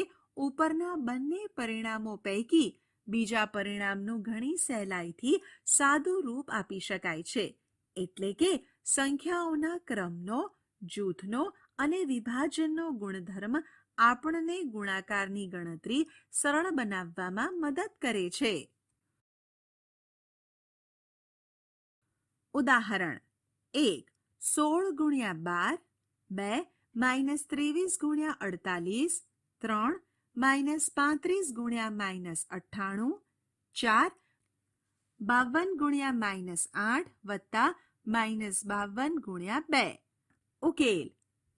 ઉપરના બંને પરિણામો પૈકી બીજા પરિણામનું ઘણી સહેલાઈથી સાદું રૂપ આપી શકાય છે. એટલે કે સંખ્યાઓના ક્રમનો, જૂથનો અને વિભાજનનો ગુણધર્મ આપણને ગુણાકારની ગણતરી સરળ બનાવવામાં મદદ કરે છે. ઉદાહરણ 1 16 ગુણ્યા 12 2 -23 ગુણ્યા 48 3 -35 ગુણ્યા -98 4 52 ગુણ્યા -8 વત્તા -52 ગુણ્યા 2. ઉકેલ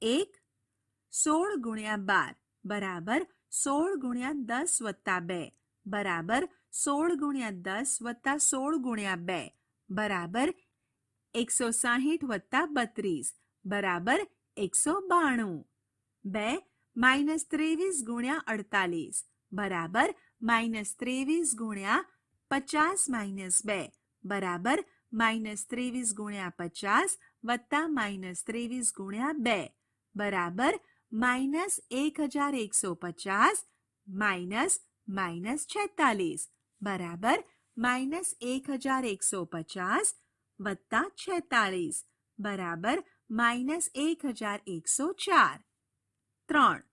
1 16 ગુણ્યા 12 બરાબર 16 ગુણ્યા 10 વત્તા 2 બરાબર 16 ગુણ્યા 10 વત્તા 16 ગુણ્યા 2 બરાબર 160 વત્તા 32 બરાબર 192. 2 -23 ગુણ્યા 48 બરાબર -23 ગુણ્યા 50 - 2 બરાબર -23 ગુણ્યા 50 વત્તા -23 ગુણ્યા 2 બરાબર -1150 -46 બરાબર -1150 વત્તા 46 બરાબર -1104. 3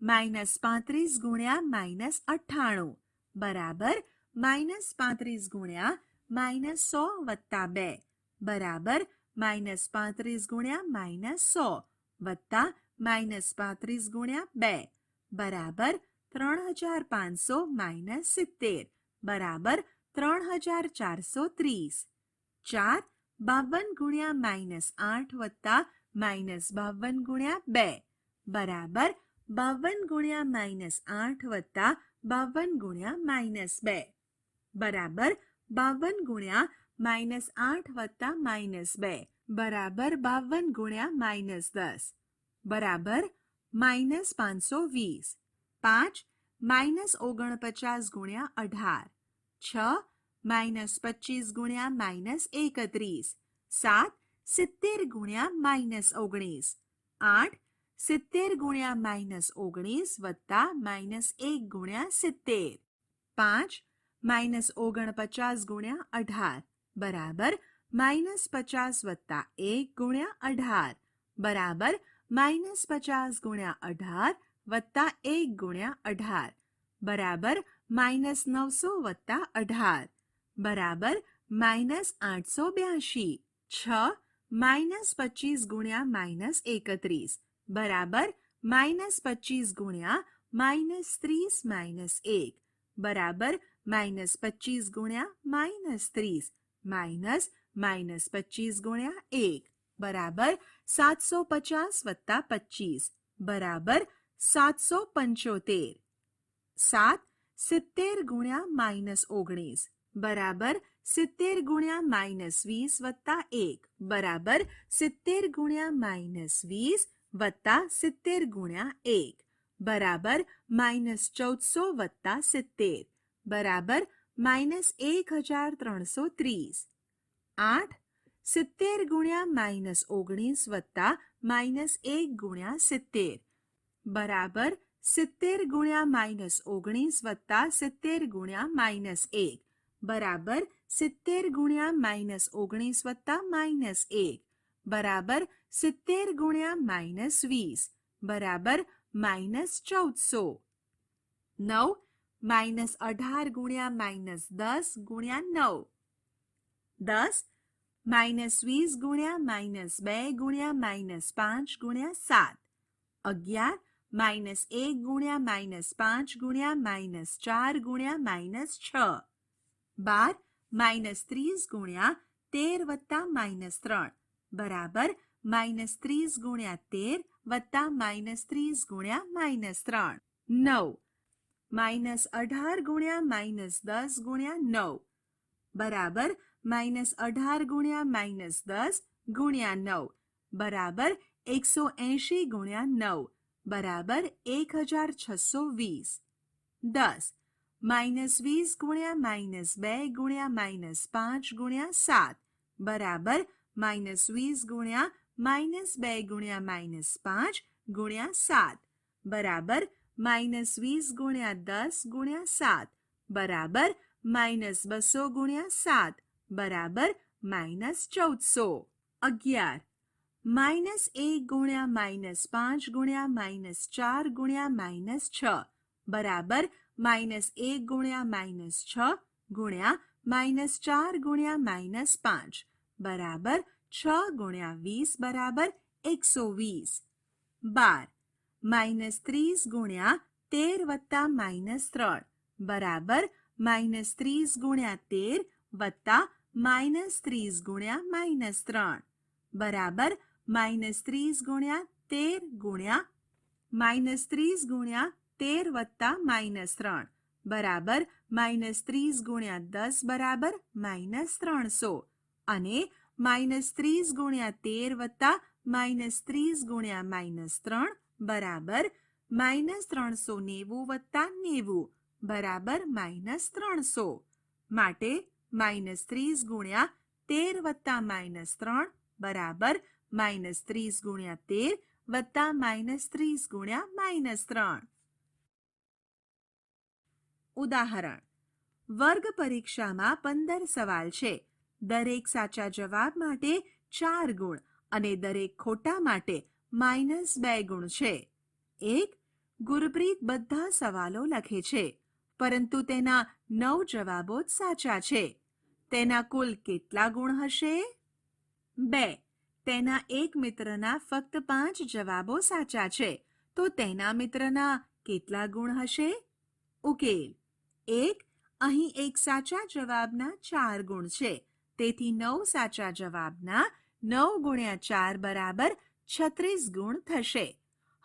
-35 ગુણ્યા -98 બરાબર -35 ગુણ્યા -100 વત્તા 2 બરાબર -35 ગુણ્યા -100 વત્તા -35 ગુણ્યા 2 બરાબર 3500 -70 બરાબર 3430. 4 52 ગુણ્યા -8 વત્તા -52 ગુણ્યા 2 બરાબર 52 ગુણ્યા -8 વત્તા 52 ગુણ્યા -2 બરાબર 52 ગુણ્યા -8 વત્તા -2 બરાબર 52 ગુણ્યા -10 બરાબર -520. 5 -49 ગુણ્યા 18 6 -25 ગુણ્યા -31 7 70 ગુણ્યા -19 8 70 ગુણ્યા -19 વત્તા -1 ગુણ્યા 70. 5 -49 ગુણ્યા 18 બરાબર -50 વત્તા 1 ગુણ્યા 18 બરાબર -50 ગુણ્યા 18 વત્તા 1 ગુણ્યા 18 બરાબર -900 વત્તા 18 બરાબર -882. 6 -25 ગુણ્યા -31 બરાબર -25 ગુણ્યા -30 -1 બરાબર -25 ગુણ્યા -30 -25 ગુણ્યા 1 બરાબર 750 વત્તા 25 બરાબર 775. 7 70 ગુણ્યા -19 બરાબર 70 ગુણ્યા -20 વત્તા 1 બરાબર 70 ગુણ્યા -20 વત્તા 70 ગુણ્યા 1 બરાબર -1400 વત્તા 70 બરાબર -1330. 8 70 ગુણ્યા -19 વત્તા -1 ગુણ્યા 70 બરાબર 70 ગુણ્યા -19 વત્તા 70 ગુણ્યા -1 બરાબર 70 ગુણ્યા -19 વત્તા -1 બરાબર 70 ગુણ્યા -20 બરાબર -1400. 9 -18 ગુણ્યા -10 ગુણ્યા 9 10 -20 ગુણ્યા -2 ગુણ્યા -5 ગુણ્યા 7 11 -1 ગુણ્યા -5 ગુણ્યા -4 ગુણ્યા -6 12 -30 ગુણ્યા 13 વત્તા -3 બરાબર -30 ગુણ્યા 13 વત્તા -30 ગુણ્યા -3 9 -18 ગુણ્યા -10 ગુણ્યા 9 બરાબર -18 ગુણ્યા -10 ગુણ્યા 9 બરાબર 180 ગુણ્યા 9 બરાબર 1620. 10 -20 ગુણ્યા -2 ગુણ્યા -5 ગુણ્યા 7 બરાબર -20 ગુણ્યા -2 ગુણ્યા -5 ગુણ્યા 7 બરાબર -20 ગુણ્યા 10 ગુણ્યા 7 બરાબર -200 ગુણ્યા 7 બરાબર -1400. 11 -1 ગુણ્યા -5 ગુણ્યા -4 ગુણ્યા -6 બરાબર -1 ગુણ્યા -6 ગુણ્યા -4 ગુણ્યા -5 બરાબર 6 ગુણ્યા 20 બરાબર 120. 12 -30 ગુણ્યા 13 વત્તા -3 બરાબર -30 ગુણ્યા 13 વત્તા -30 ગુણ્યા -3 બરાબર -30 ગુણ્યા 13 ગુણ્યા -30 ગુણ્યા 13 વત્તા -3 બરાબર -30 ગુણ્યા 10 બરાબર -300 અને -30 ગુણ્યા 13 વત્તા -30 ગુણ્યા -3 બરાબર -390 વત્તા 90 બરાબર -300. માટે -30 ગુણ્યા 13 વત્તા -3 બરાબર -30 ગુણ્યા 13 વત્તા -30 ગુણ્યા -3. ઉદાહરણ: વર્ગ પરીક્ષામાં 15 સવાલ છે. દરેક સાચા જવાબ માટે 4 ગુણ અને દરેક ખોટા માટે -2 ગુણ છે. 1. ગુરપ્રીત બધા સવાલો લખે છે, પરંતુ તેના 9 જવાબો જ સાચા છે. તેના કુલ કેટલા ગુણ હશે? 2. તેના એક મિત્રના ફક્ત 5 જવાબો સાચા છે, તો તેના મિત્રના કેટલા ગુણ હશે? ઉકેલ: 1. અહીં એક સાચા જવાબના 4 ગુણ છે, તેથી 9 સાચા જવાબના 9 ગુણ્યા 4 બરાબર 36 ગુણ થશે.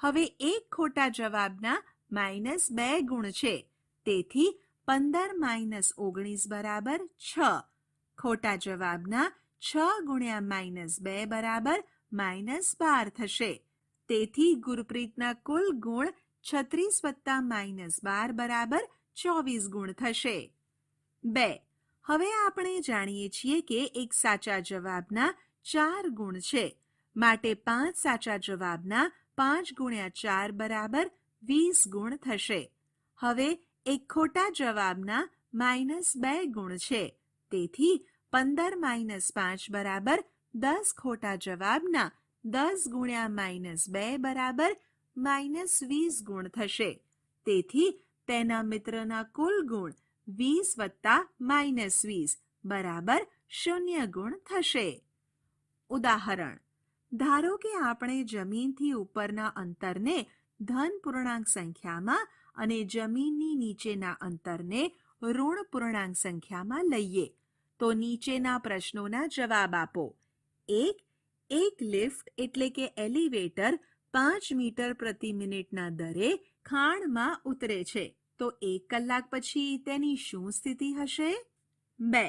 હવે એક ખોટા જવાબના -2 ગુણ છે, તેથી 15 - 19 બરાબર 6. ખોટા જવાબના 6 ગુણ્યા -2 બરાબર -12 થશે. તેથી ગુરપ્રીતના કુલ ગુણ 36 વત્તા -12 બરાબર 24 ગુણ થશે. 2. હવે આપણે જાણીએ છીએ કે એક સાચા જવાબના 4 ગુણ છે, માટે 5 સાચા જવાબના 5 ગુણ્યા 4 બરાબર 20 ગુણ થશે. હવે એક ખોટા જવાબના -2 ગુણ છે, તેથી 15 - 5 બરાબર 10 ખોટા જવાબના 10 ગુણ્યા -2 બરાબર -20 ગુણ થશે. તેથી તેના મિત્રના કુલ ગુણ 20 + -20 બરાબર 0 ગુણ થશે. ઉદાહરણ: ધારો કે આપણે જમીનથી ઉપરના અંતરને ધન પૂર્ણાંક સંખ્યામાં અને જમીનની નીચેના અંતરને ઋણ પૂર્ણાંક સંખ્યામાં લઈએ, તો નીચેના પ્રશ્નોના જવાબ આપો. એક લિફ્ટ એટલે કે એલિવેટર 5 મીટર પ્રતિ મિનિટના દરે ખાણમાં ઉતરે છે, તો 1 કલાક પછી તેની શું સ્થિતિ હશે? 2.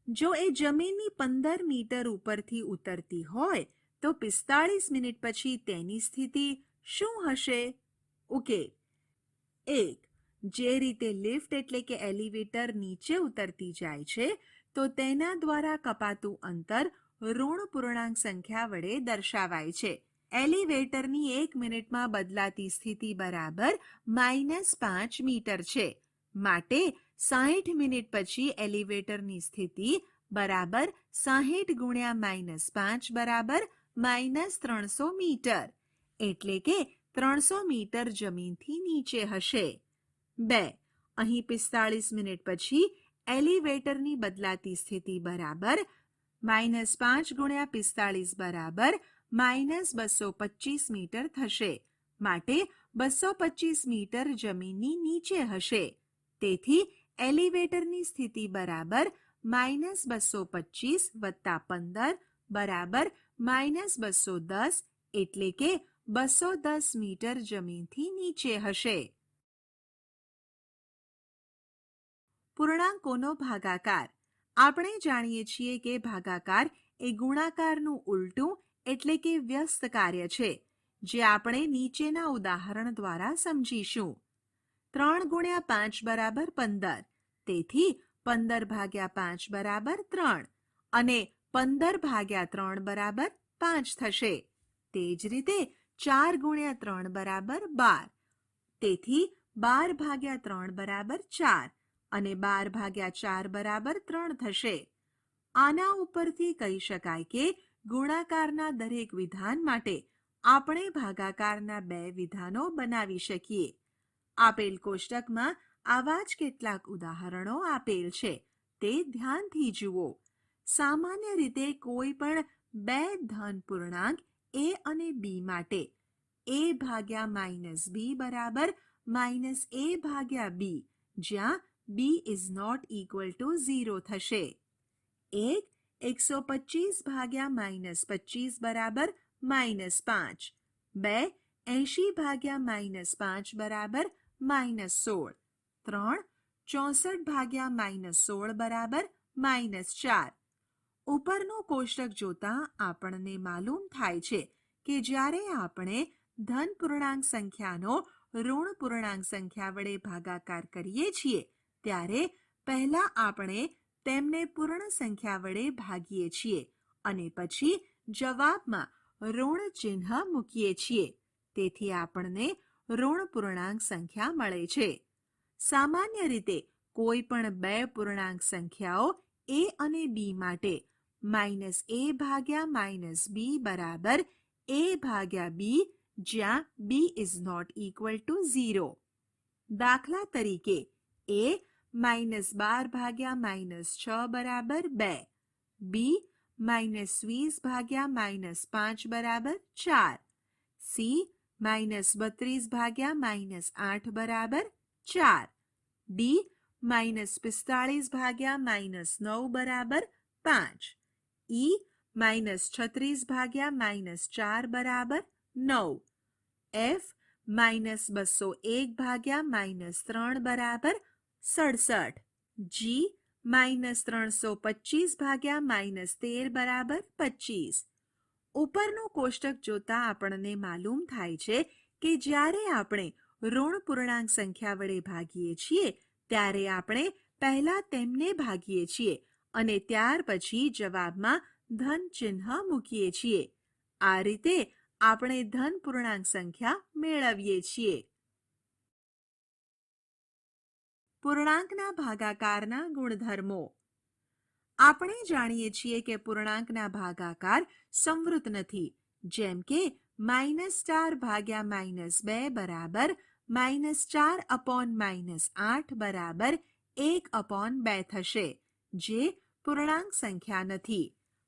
જો એ જમીનની 15 મીટર ઉપરથી ઉતરતી હોય તો 45 મિનિટ પછી તેની સ્થિતિ શું હશે? ઉકેલ: 1. જે રીતે લિફ્ટ એટલે કે એલિવેટર નીચે ઉતરતી જાય છે, તો તેના દ્વારા કપાતું અંતર ઋણ પૂર્ણાંક સંખ્યા વડે દર્શાવાય છે. એલિવેટરની 1 મિનિટમાં બદલાતી સ્થિતિ બરાબર -5 મીટર છે, માટે 60 મિનિટ પછી એલિવેટરની સ્થિતિ બરાબર 60 ગુણ્યા -5 બરાબર -300 મીટર, એટલે કે 300 મીટર જમીનથી નીચે હશે. 2. અહીં 45 મિનિટ પછી એલિવેટરની બદલાતી સ્થિતિ બરાબર -5 ગુણ્યા 45 બરાબર -225 મીટર થશે, માટે 225 મીટર જમીનની નીચે હશે. તેથી એલિવેટરની સ્થિતિ બરાબર -225 + 15 બરાબર -210, એટલે કે 210 મીટર જમીનથી નીચે હશે. પૂર્ણાંકોનો ભાગાકાર. આપણે જાણીએ છીએ કે ભાગાકાર એ ગુણાકારનું ઉલટું એટલે કે વ્યસ્ત કાર્ય છે, જે આપણે નીચેના ઉદાહરણ દ્વારા સમજીશું. 3 ગુણ્યા 5 બરાબર 15, તેથી 15 ભાગ્યા 5 બરાબર 3 અને 15 ભાગ્યા 3 બરાબર 5 થશે. તે જ રીતે 4 ગુણ્યા 3 બરાબર 12, તેથી 12 ભાગ્યા 3 બરાબર 4 અને 12 ભાગ્યા 4 બરાબર 3 થશે. આના ઉપરથી કહી શકાય કે ગુણાકારના દરેક વિધાન માટે આપણે ભાગાકારના 2 વિધાનો બનાવી શકીએ. આપેલ કોષ્ટકમાં આવા જ કેટલાક ઉદાહરણો આપેલ છે, તે ધ્યાનથી જુઓ. સામાન્ય રીતે કોઈ પણ 2 ધન પૂર્ણાંક a અને b માટે a ભાગ્યા -b બરાબર -a ભાગ્યા b, જ્યાં b ≠ 0 થશે. 125 ભાગ્યા -25 બરાબર -5, 2 80 ભાગ્યા -5 બરાબર -16, 3 64 ભાગ્યા -16 બરાબર -4. ઉપરનું કોષ્ટક જોતા આપણને માલુમ થાય છે કે જ્યારે આપણે ધન પૂર્ણાંક સંખ્યાનો ઋણ પૂર્ણાંક સંખ્યા વડે ભાગાકાર કરીએ છીએ, ત્યારે પહેલા આપણે તેમને પૂર્ણ સંખ્યા વડે ભાગીએ છીએ અને પછી જવાબમાં ઋણ ચિહ્ન મૂકીએ છીએ. તેથી આપણને ઋણ પૂર્ણાંક સંખ્યા મળે છે. સામાન્ય રીતે કોઈ પણ 2 પૂર્ણાંક સંખ્યાઓ a અને b માટે -a ભાગ્યા -b બરાબર a ભાગ્યા b, જ્યાં b ≠ 0. દાખલા તરીકે a -12 ભાગ્યા -6 બરાબર 2, b -20 ભાગ્યા -5 બરાબર 4, c -32 ભાગ્યા -8 બરાબર 4, d -45 ભાગ્યા -9 બરાબર 5, e -36 ભાગ્યા -4 બરાબર 9, f -201 ભાગ્યા -3 બરાબર 67, g -325 ભાગ્યા -13 બરાબર 25. ઉપરનું કોષ્ટક જોતા આપણને માલુમ થાય છે કે જ્યારે આપણે ઋણ પૂર્ણાંક સંખ્યા વડે ભાગીએ છીએ, ત્યારે આપણે પહેલા તેમને ભાગીએ છીએ અને ત્યાર પછી જવાબમાં ધન ચિહ્ન મૂકીએ છીએ. આ રીતે આપણે ધન પૂર્ણાંક સંખ્યા મેળવીએ છીએ. પૂર્ણાંકના ભાગાકારના ગુણધર્મો. આપણે જાણીએ છીએ કે પૂર્ણાંકના ભાગાકાર સંવૃત નથી, જેમ કે -4 ભાગ્યા -2 બરાબર -4/-8 બરાબર 1/2 થશે, જે પૂર્ણાંક સંખ્યા નથી.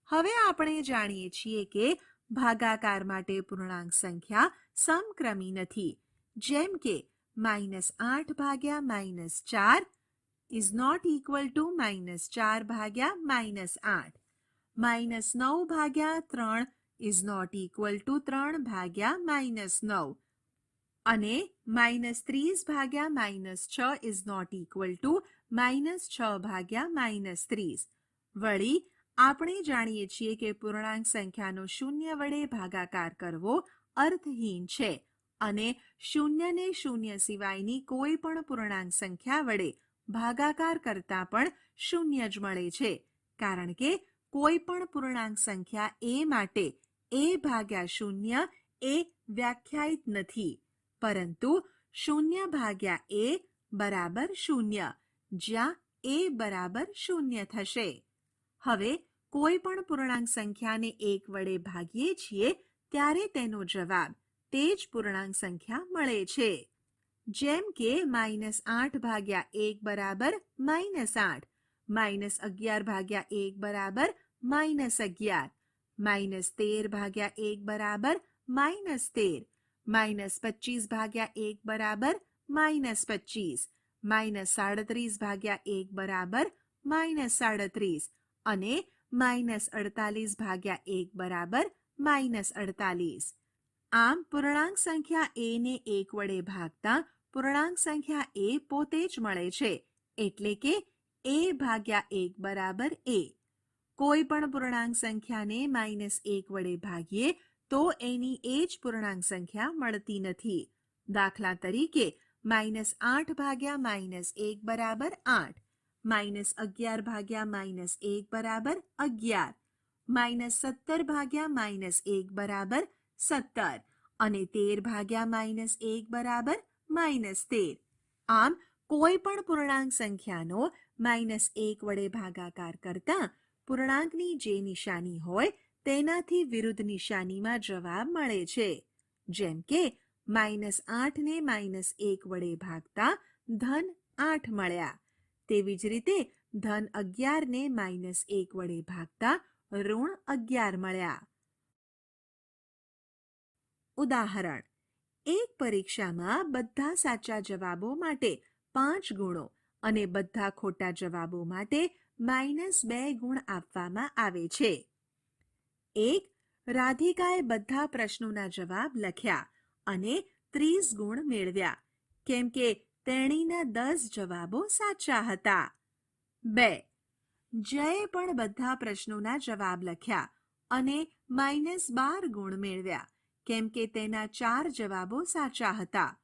હવે આપણે જાણીએ છીએ કે ભાગાકાર માટે પૂર્ણાંક સંખ્યા સમક્રમી નથી, જેમ કે -8 ભાગ્યા -4 is not equal to -4 ભાગ્યા -8. -9 ભાગ્યા 3 is not equal to 3 ભાગ્યા -9. અને -30 ભાગ્યા -6 is not equal to -6 ભાગ્યા -30. વળી આપણે જાણીએ છીએ કે પૂર્ણાંક સંખ્યાનો શૂન્ય વડે ભાગાકાર કરવો અર્થહીન છે અને શૂન્યને શૂન્ય સિવાયની કોઈ પણ પૂર્ણાંક સંખ્યા વડે ભાગાકાર કરતા પણ શૂન્ય જ મળે છે, કારણ કે કોઈ પણ પૂર્ણાંક સંખ્યા એ માટે a ભાગ્યા શૂન્ય એ વ્યાખ્યાયિત નથી, પરંતુ શૂન્ય ભાગ્યા a બરાબર શૂન્ય, જ્યાં a બરાબર શૂન્ય થશે. હવે કોઈ પણ પૂર્ણાંક સંખ્યાને 1 વડે ભાગીએ છીએ ત્યારે તેનો જવાબ તે જ પૂર્ણાંક સંખ્યા મળે છે. જેમ કે -8 ભાગ્યા 1 બરાબર -8, -11 ભાગ્યા 1 બરાબર -11, -13 ભાગ્યા 1 બરાબર -13, -25 ભાગ્યા 1 બરાબર -25, -37 ભાગ્યા 1 બરાબર -37 અને -48 ભાગ્યા 1 બરાબર -48. આમ પૂર્ણાંક સંખ્યા a ને 1 વડે ભાગતા પૂર્ણાંક સંખ્યા a પોતે જ મળે છે, એટલે કે a ભાગ્યા 1 બરાબર a. કોઈ પણ પૂર્ણાંક સંખ્યાને -1 વડે ભાગીએ તો એની એ જ પૂર્ણાંક સંખ્યા મળતી નથી. દાખલા તરીકે -8 ભાગ્યા -1 બરાબર 8, -11 ભાગ્યા -1 બરાબર 11, -17 ભાગ્યા -1 બરાબર 17 અને 13 ભાગ્યા -1 બરાબર -13. આમ કોઈ પણ પૂર્ણાંક સંખ્યાનો -1 વડે ભાગાકાર કરતા પૂર્ણાંકની જે નિશાની હોય તેનાથી વિરુદ્ધ નિશાનીમાં જવાબ મળે છે. જેમ કે -8 ને -1 વડે ભાગતા ધન 8 મળ્યા, તેવી જ રીતે ધન 11 ને -1 વડે ભાગતા ઋણ 11 મળ્યા. ઉદાહરણ: એક પરીક્ષામાં બધા સાચા જવાબો માટે 5 ગુણો અને બધા ખોટા જવાબો માટે -2 ગુણ આપવામાં આવે છે. 1. રાધિકાએ બધા પ્રશ્નોના જવાબ લખ્યા અને 30 ગુણ મેળવ્યા, કેમ કે તેણીના 10 જવાબો સાચા હતા. 2. જયે પણ બધા પ્રશ્નોના જવાબ લખ્યા અને -12 ગુણ મેળવ્યા, કેમ કે તેના 4 જવાબો સાચા હતા.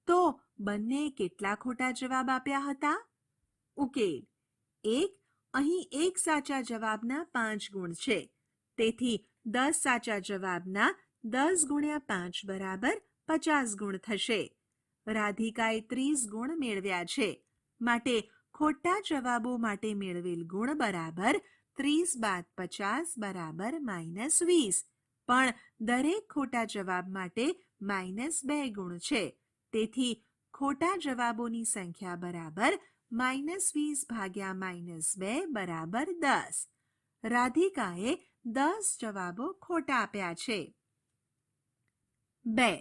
તો બંને કેટલા ખોટા જવાબ આપ્યા હતા? ઉકેલ: 1. અહીં એક સાચા જવાબના 5 ગુણ છે, તેથી 10 સાચા જવાબના 10 ગુણ્યા 5 બરાબર 50 ગુણ થશે. રાધિકાએ 30 ગુણ મેળવ્યા છે, માટે ખોટા જવાબો માટે મેળવેલ ગુણ બરાબર 30 બાદ 50 બરાબર -20. પણ દરેક ખોટા જવાબ માટે -2 ગુણ છે, તેથી ખોટા જવાબોની સંખ્યા બરાબર -20 ભાગ્યા -2 બરાબર 10. રાધિકાએ 10 જવાબો ખોટા આપ્યા છે. 2.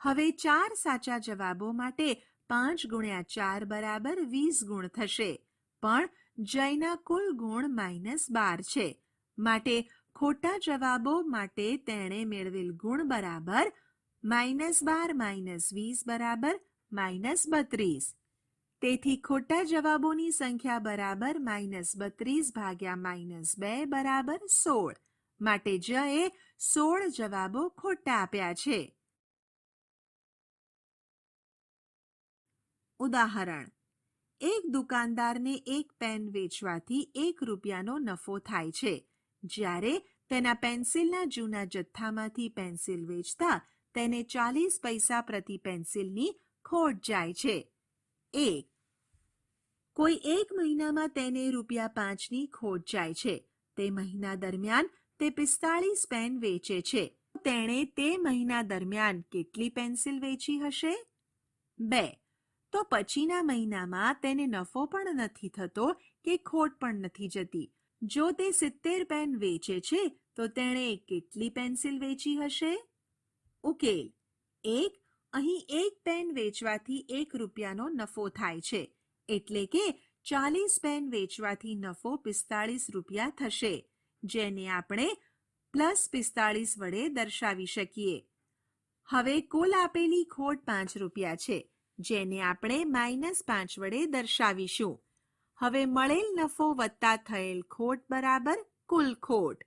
હવે 4 સાચા જવાબો માટે 5 ગુણ્યા 4 બરાબર 20 ગુણ થશે, પણ જયના કુલ ગુણ -12 છે, માટે ખોટા જવાબો માટે તેણે મેળવેલ ગુણ બરાબર -12 - 20 બરાબર -32. તેથી ખોટા જવાબોની સંખ્યા બરાબર -32 ભાગ્યા -2 બરાબર 16, માટે જયે 16 જવાબો ખોટા આપ્યા છે. ઉદાહરણ: એક દુકાનદારને એક પેન વેચવાથી 1 રૂપિયાનો નફો થાય છે, જ્યારે તેના પેન્સિલના જૂના જથ્થામાંથી પેન્સિલ વેચતા તેને 40 પૈસા પ્રતિ પેન્સિલની ખોટ જાય છે. 1. કોઈ એક મહિનામાં તેને ₹5ની ખોટ જાય છે. તે મહિના દરમિયાન તે 45 પેન વેચે છે. તેણે તે મહિના દરમિયાન કેટલી પેન્સિલ વેચી હશે? 2. તો પછીના મહિનામાં તેને નફો પણ નથી થતો કે ખોટ પણ નથી જતી. જો તે 70 પેન વેચે છે તો તેણે કેટલી પેન્સિલ વેચી હશે? ઉકેલ: 1. અહીં એક પેન વેચવાથી ₹1નો નફો થાય છે, એટલે કે 40 પેન વેચવાથી નફો ₹45 થશે, જેને આપણે +45 વડે દર્શાવી શકીએ. હવે કુલ આપેલી ખોટ ₹5 છે, જેને આપણે -5 વડે દર્શાવીશું. હવે મળેલ નફો વત્તા થયેલ ખોટ બરાબર કુલ ખોટ.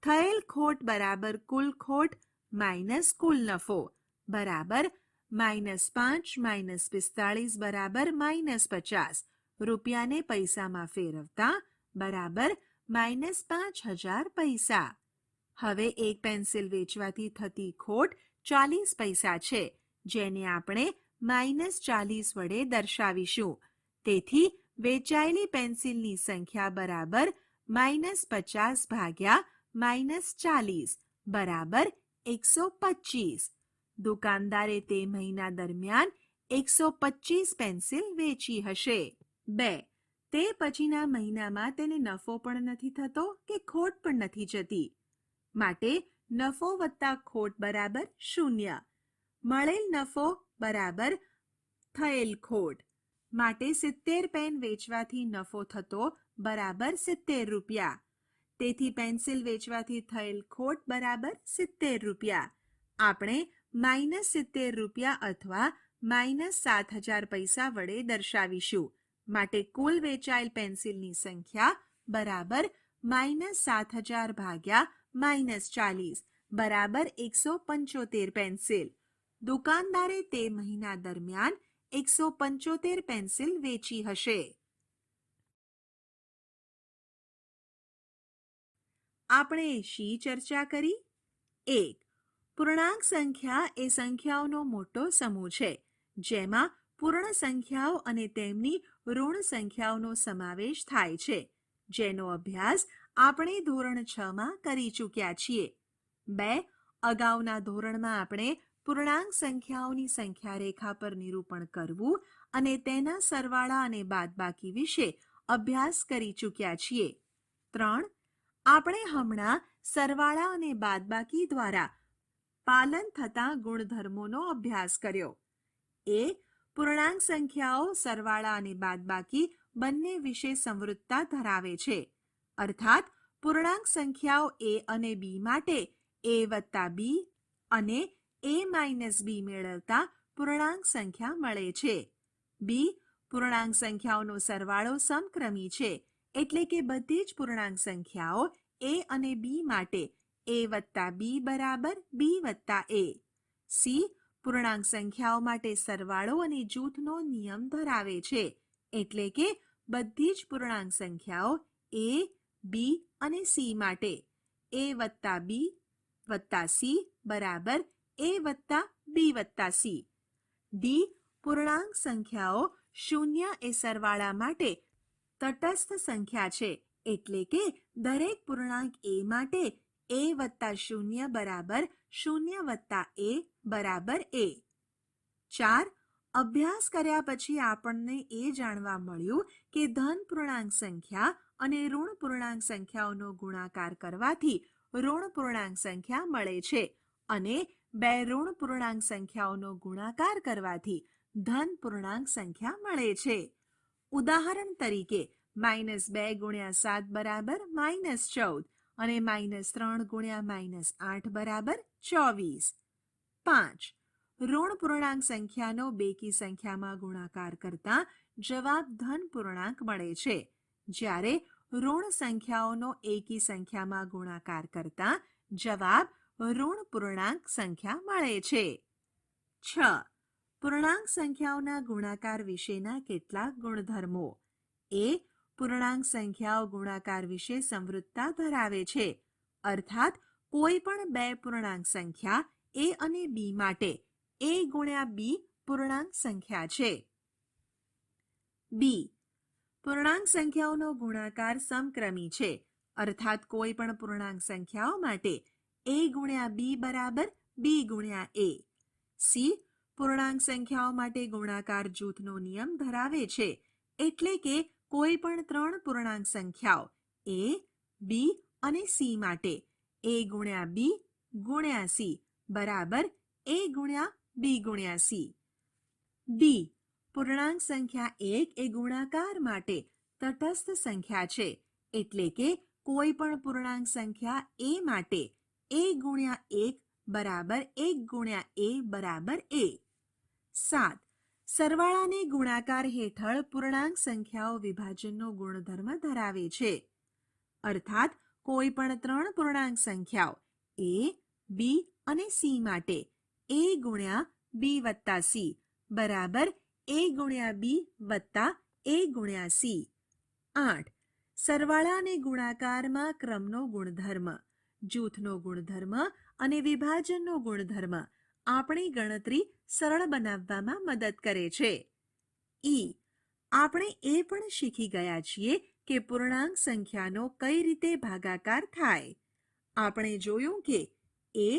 થયેલ ખોટ બરાબર કુલ ખોટ માઇનસ કુલ નફો બરાબર -5 - 45 બરાબર -50. રૂપિયાને પૈસામાં ફેરવતા બરાબર -5000 પૈસા. હવે એક પેન્સિલ વેચવાથી થતી ખોટ 40 પૈસા છે, જેને આપણે -40 વડે દર્શાવીશું. તેથી વેચાયેલી પેન્સિલની સંખ્યા બરાબર -50 ભાગ્યા -40 બરાબર 125. દુકાનદારે તે મહિના દરમિયાન 125 પેન્સિલ વેચી હશે. 2. તે પછીના મહિનામાં તેને નફો પણ નથી થતો કે ખોટ પણ નથી જતી. માટે નફો વત્તા ખોટ બરાબર 0. મળેલ નફો બરાબર થયેલ ખોટ. માટે 70 પેન વેચવાથી નફો થતો બરાબર ₹70. તેથી પેન્સિલ વેચવાથી થયેલ ખોટ બરાબર ₹70. આપણે -70 અથવા -7000 પૈસા વડે દર્શાવીશું. માટે કુલ વેચાયેલ પેન્સિલની સંખ્યા બરાબર -7000 ભાગ્યા -40 બરાબર 175 પેન્સિલ. દુકાનદારે તે મહિના દરમિયાન 175 પેન્સિલ વેચી હશે. આપણે શી ચર્ચા કરી? 1. પૂર્ણાંક સંખ્યા એ સંખ્યાઓનો મોટો સમૂહ છે, જેમાં પૂર્ણ સંખ્યાઓ અને તેમની ઋણ સંખ્યાઓનો સમાવેશ થાય છે, જેનો અભ્યાસ આપણે ધોરણ 6માં કરી ચૂક્યા છીએ. 2. અગાઉના ધોરણમાં આપણે પૂર્ણાંક સંખ્યાઓની સંખ્યા રેખા પર નિરૂપણ કરવું અને તેના સરવાળા અને બાદબાકી વિશે અભ્યાસ કરી ચૂક્યા છીએ. 3. આપણે હમણાં સરવાળા અને બાદબાકી દ્વારા પાલન થતા ગુણધર્મોનો અભ્યાસ કર્યો. એ પૂર્ણાંક સંખ્યાઓ સરવાળા અને બાદબાકી બંને વિશે સમૃદ્ધતા ધરાવે છે. અર્થાત પૂર્ણાંક સંખ્યાઓ a અને b માટે a વત્તા b અને a - b મેળવતા પૂર્ણાંક સંખ્યા મળે છે. b પૂર્ણાંક સંખ્યાઓનો સરવાળો સમક્રમી છે, એટલે કે બધી જ પૂર્ણાંક સંખ્યાઓ a અને b માટે a વત્તા b બરાબર b વત્તા a. c પૂર્ણાંક સંખ્યાઓ માટે સરવાળો અને જૂથનો નિયમ ધરાવે છે, એટલે કે બધી જ પૂર્ણાંક સંખ્યાઓ a, b અને c માટે a વત્તા b વત્તા c બરાબર a વત્તા b વત્તા c. d પૂર્ણાંક સંખ્યાઓ શૂન્ય એ સરવાળા માટે તટસ્થ સંખ્યા છે, એટલે કે દરેક પૂર્ણાંક a માટે a વત્તા 0 બરાબર 0 વત્તા a બરાબર a. 4. અભ્યાસ કર્યા પછી આપણને એ જાણવા મળ્યું કે ધન પૂર્ણાંક સંખ્યા અને ઋણ પૂર્ણાંક સંખ્યાઓનો ગુણાકાર કરવાથી ઋણ પૂર્ણાંક સંખ્યા મળે છે અને બે ઋણ પૂર્ણાંક સંખ્યાઓનો ગુણાકાર કરવાથી ધન પૂર્ણાંક સંખ્યા મળે છે. ઉદાહરણ તરીકે -2 ગુણ્યા 7 બરાબર -14 અને -3 ગુણ્યા -8 બરાબર 24. 5. ઋણ પૂર્ણાંક સંખ્યાનો બેકી સંખ્યામાં ગુણાકાર કરતા જવાબ ધન પૂર્ણાંક મળે છે, જ્યારે ઋણ સંખ્યાઓનો એકી સંખ્યામાં ગુણાકાર કરતા જવાબ ઋણ પૂર્ણાંક સંખ્યા મળે છે. 6. પૂર્ણાંક સંખ્યાઓના ગુણાકાર વિશેના કેટલાક ગુણધર્મો. એ પૂર્ણાંક સંખ્યાઓ ગુણાકાર વિશે સમૃદ્ધતા ધરાવે છે. અર્થાત કોઈ પણ બે પૂર્ણાંક સંખ્યા a અને b માટે a ગુણ્યા b પૂર્ણાંક સંખ્યા છે. b. પૂર્ણાંક સંખ્યાઓનો ગુણાકાર સમક્રમી છે, અર્થાત કોઈ પણ પૂર્ણાંક સંખ્યાઓ માટે a ગુણ્યા b બરાબર b ગુણ્યા a. c. પૂર્ણાંક સંખ્યાઓ માટે ગુણાકાર જૂથનો નિયમ ધરાવે છે, એટલે કે કોઈ પણ ત્રણ પૂર્ણાંક સંખ્યાઓ a, b અને c માટે a ગુણ્યા b ગુણ્યા c બરાબર a ગુણ્યા b ગુણ્યા c. d. પૂર્ણાંક સંખ્યા 1 એ ગુણાકાર માટે તટસ્થ સંખ્યા છે, એટલે કે કોઈ પણ પૂર્ણાંક સંખ્યા a માટે a ગુણ્યા 1 બરાબર 1 ગુણ્યા a બરાબર a. 7. સરવાળાને ગુણાકાર હેઠળ પૂર્ણાંક સંખ્યાઓ વિભાજનનો ગુણધર્મ ધરાવે છે, અર્થાત કોઈ પણ ત્રણ પૂર્ણાંક સંખ્યાઓ a, b અને c માટે a ગુણ્યા b વત્તા c બરાબર a ગુણ્યા b વત્તા a ગુણ્યા c. 8. સરવાળા અને ગુણાકારમાં ક્રમનો ગુણધર્મ, જૂથનો ગુણધર્મ અને વિભાજનનો ગુણધર્મ આપણી ગણતરી સરળ બનાવવામાં મદદ કરે છે. આપણે એ પણ શીખી ગયા છીએ કે પૂર્ણાંક સંખ્યાનો કઈ રીતે ભાગાકાર થાય. આપણે જોયું કે a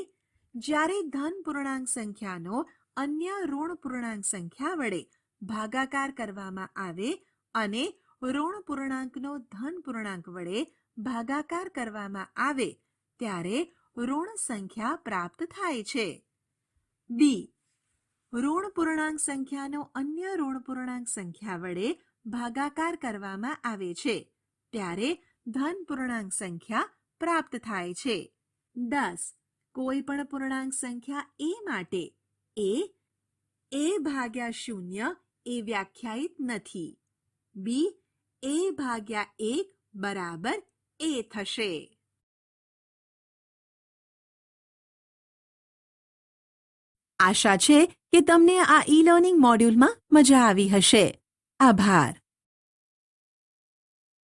જ્યારે ધન પૂર્ણાંક સંખ્યાનો અન્ય ઋણ પૂર્ણાંક સંખ્યા વડે ભાગાકાર કરવામાં આવે અને ઋણ પૂર્ણાંકનો ધન પૂર્ણાંક વડે ભાગાકાર કરવામાં આવે ત્યારે ઋણ સંખ્યા પ્રાપ્ત થાય છે. b. ઋણ પૂર્ણાંક સંખ્યાનો અન્ય ઋણ પૂર્ણાંક સંખ્યા વડે ભાગાકાર કરવામાં આવે છે ત્યારે ધન પૂર્ણાંક સંખ્યા પ્રાપ્ત થાય છે. 10. કોઈ પણ પૂર્ણાંક સંખ્યા a માટે a ભાગ્યા 0 એ વ્યાખ્યાયિત નથી. b. a ભાગ્યા 1 બરાબર a થશે. આશા છે કે તમને આ ઈ લર્નિંગ મોડ્યુલમાં મજા આવી હશે. આભાર.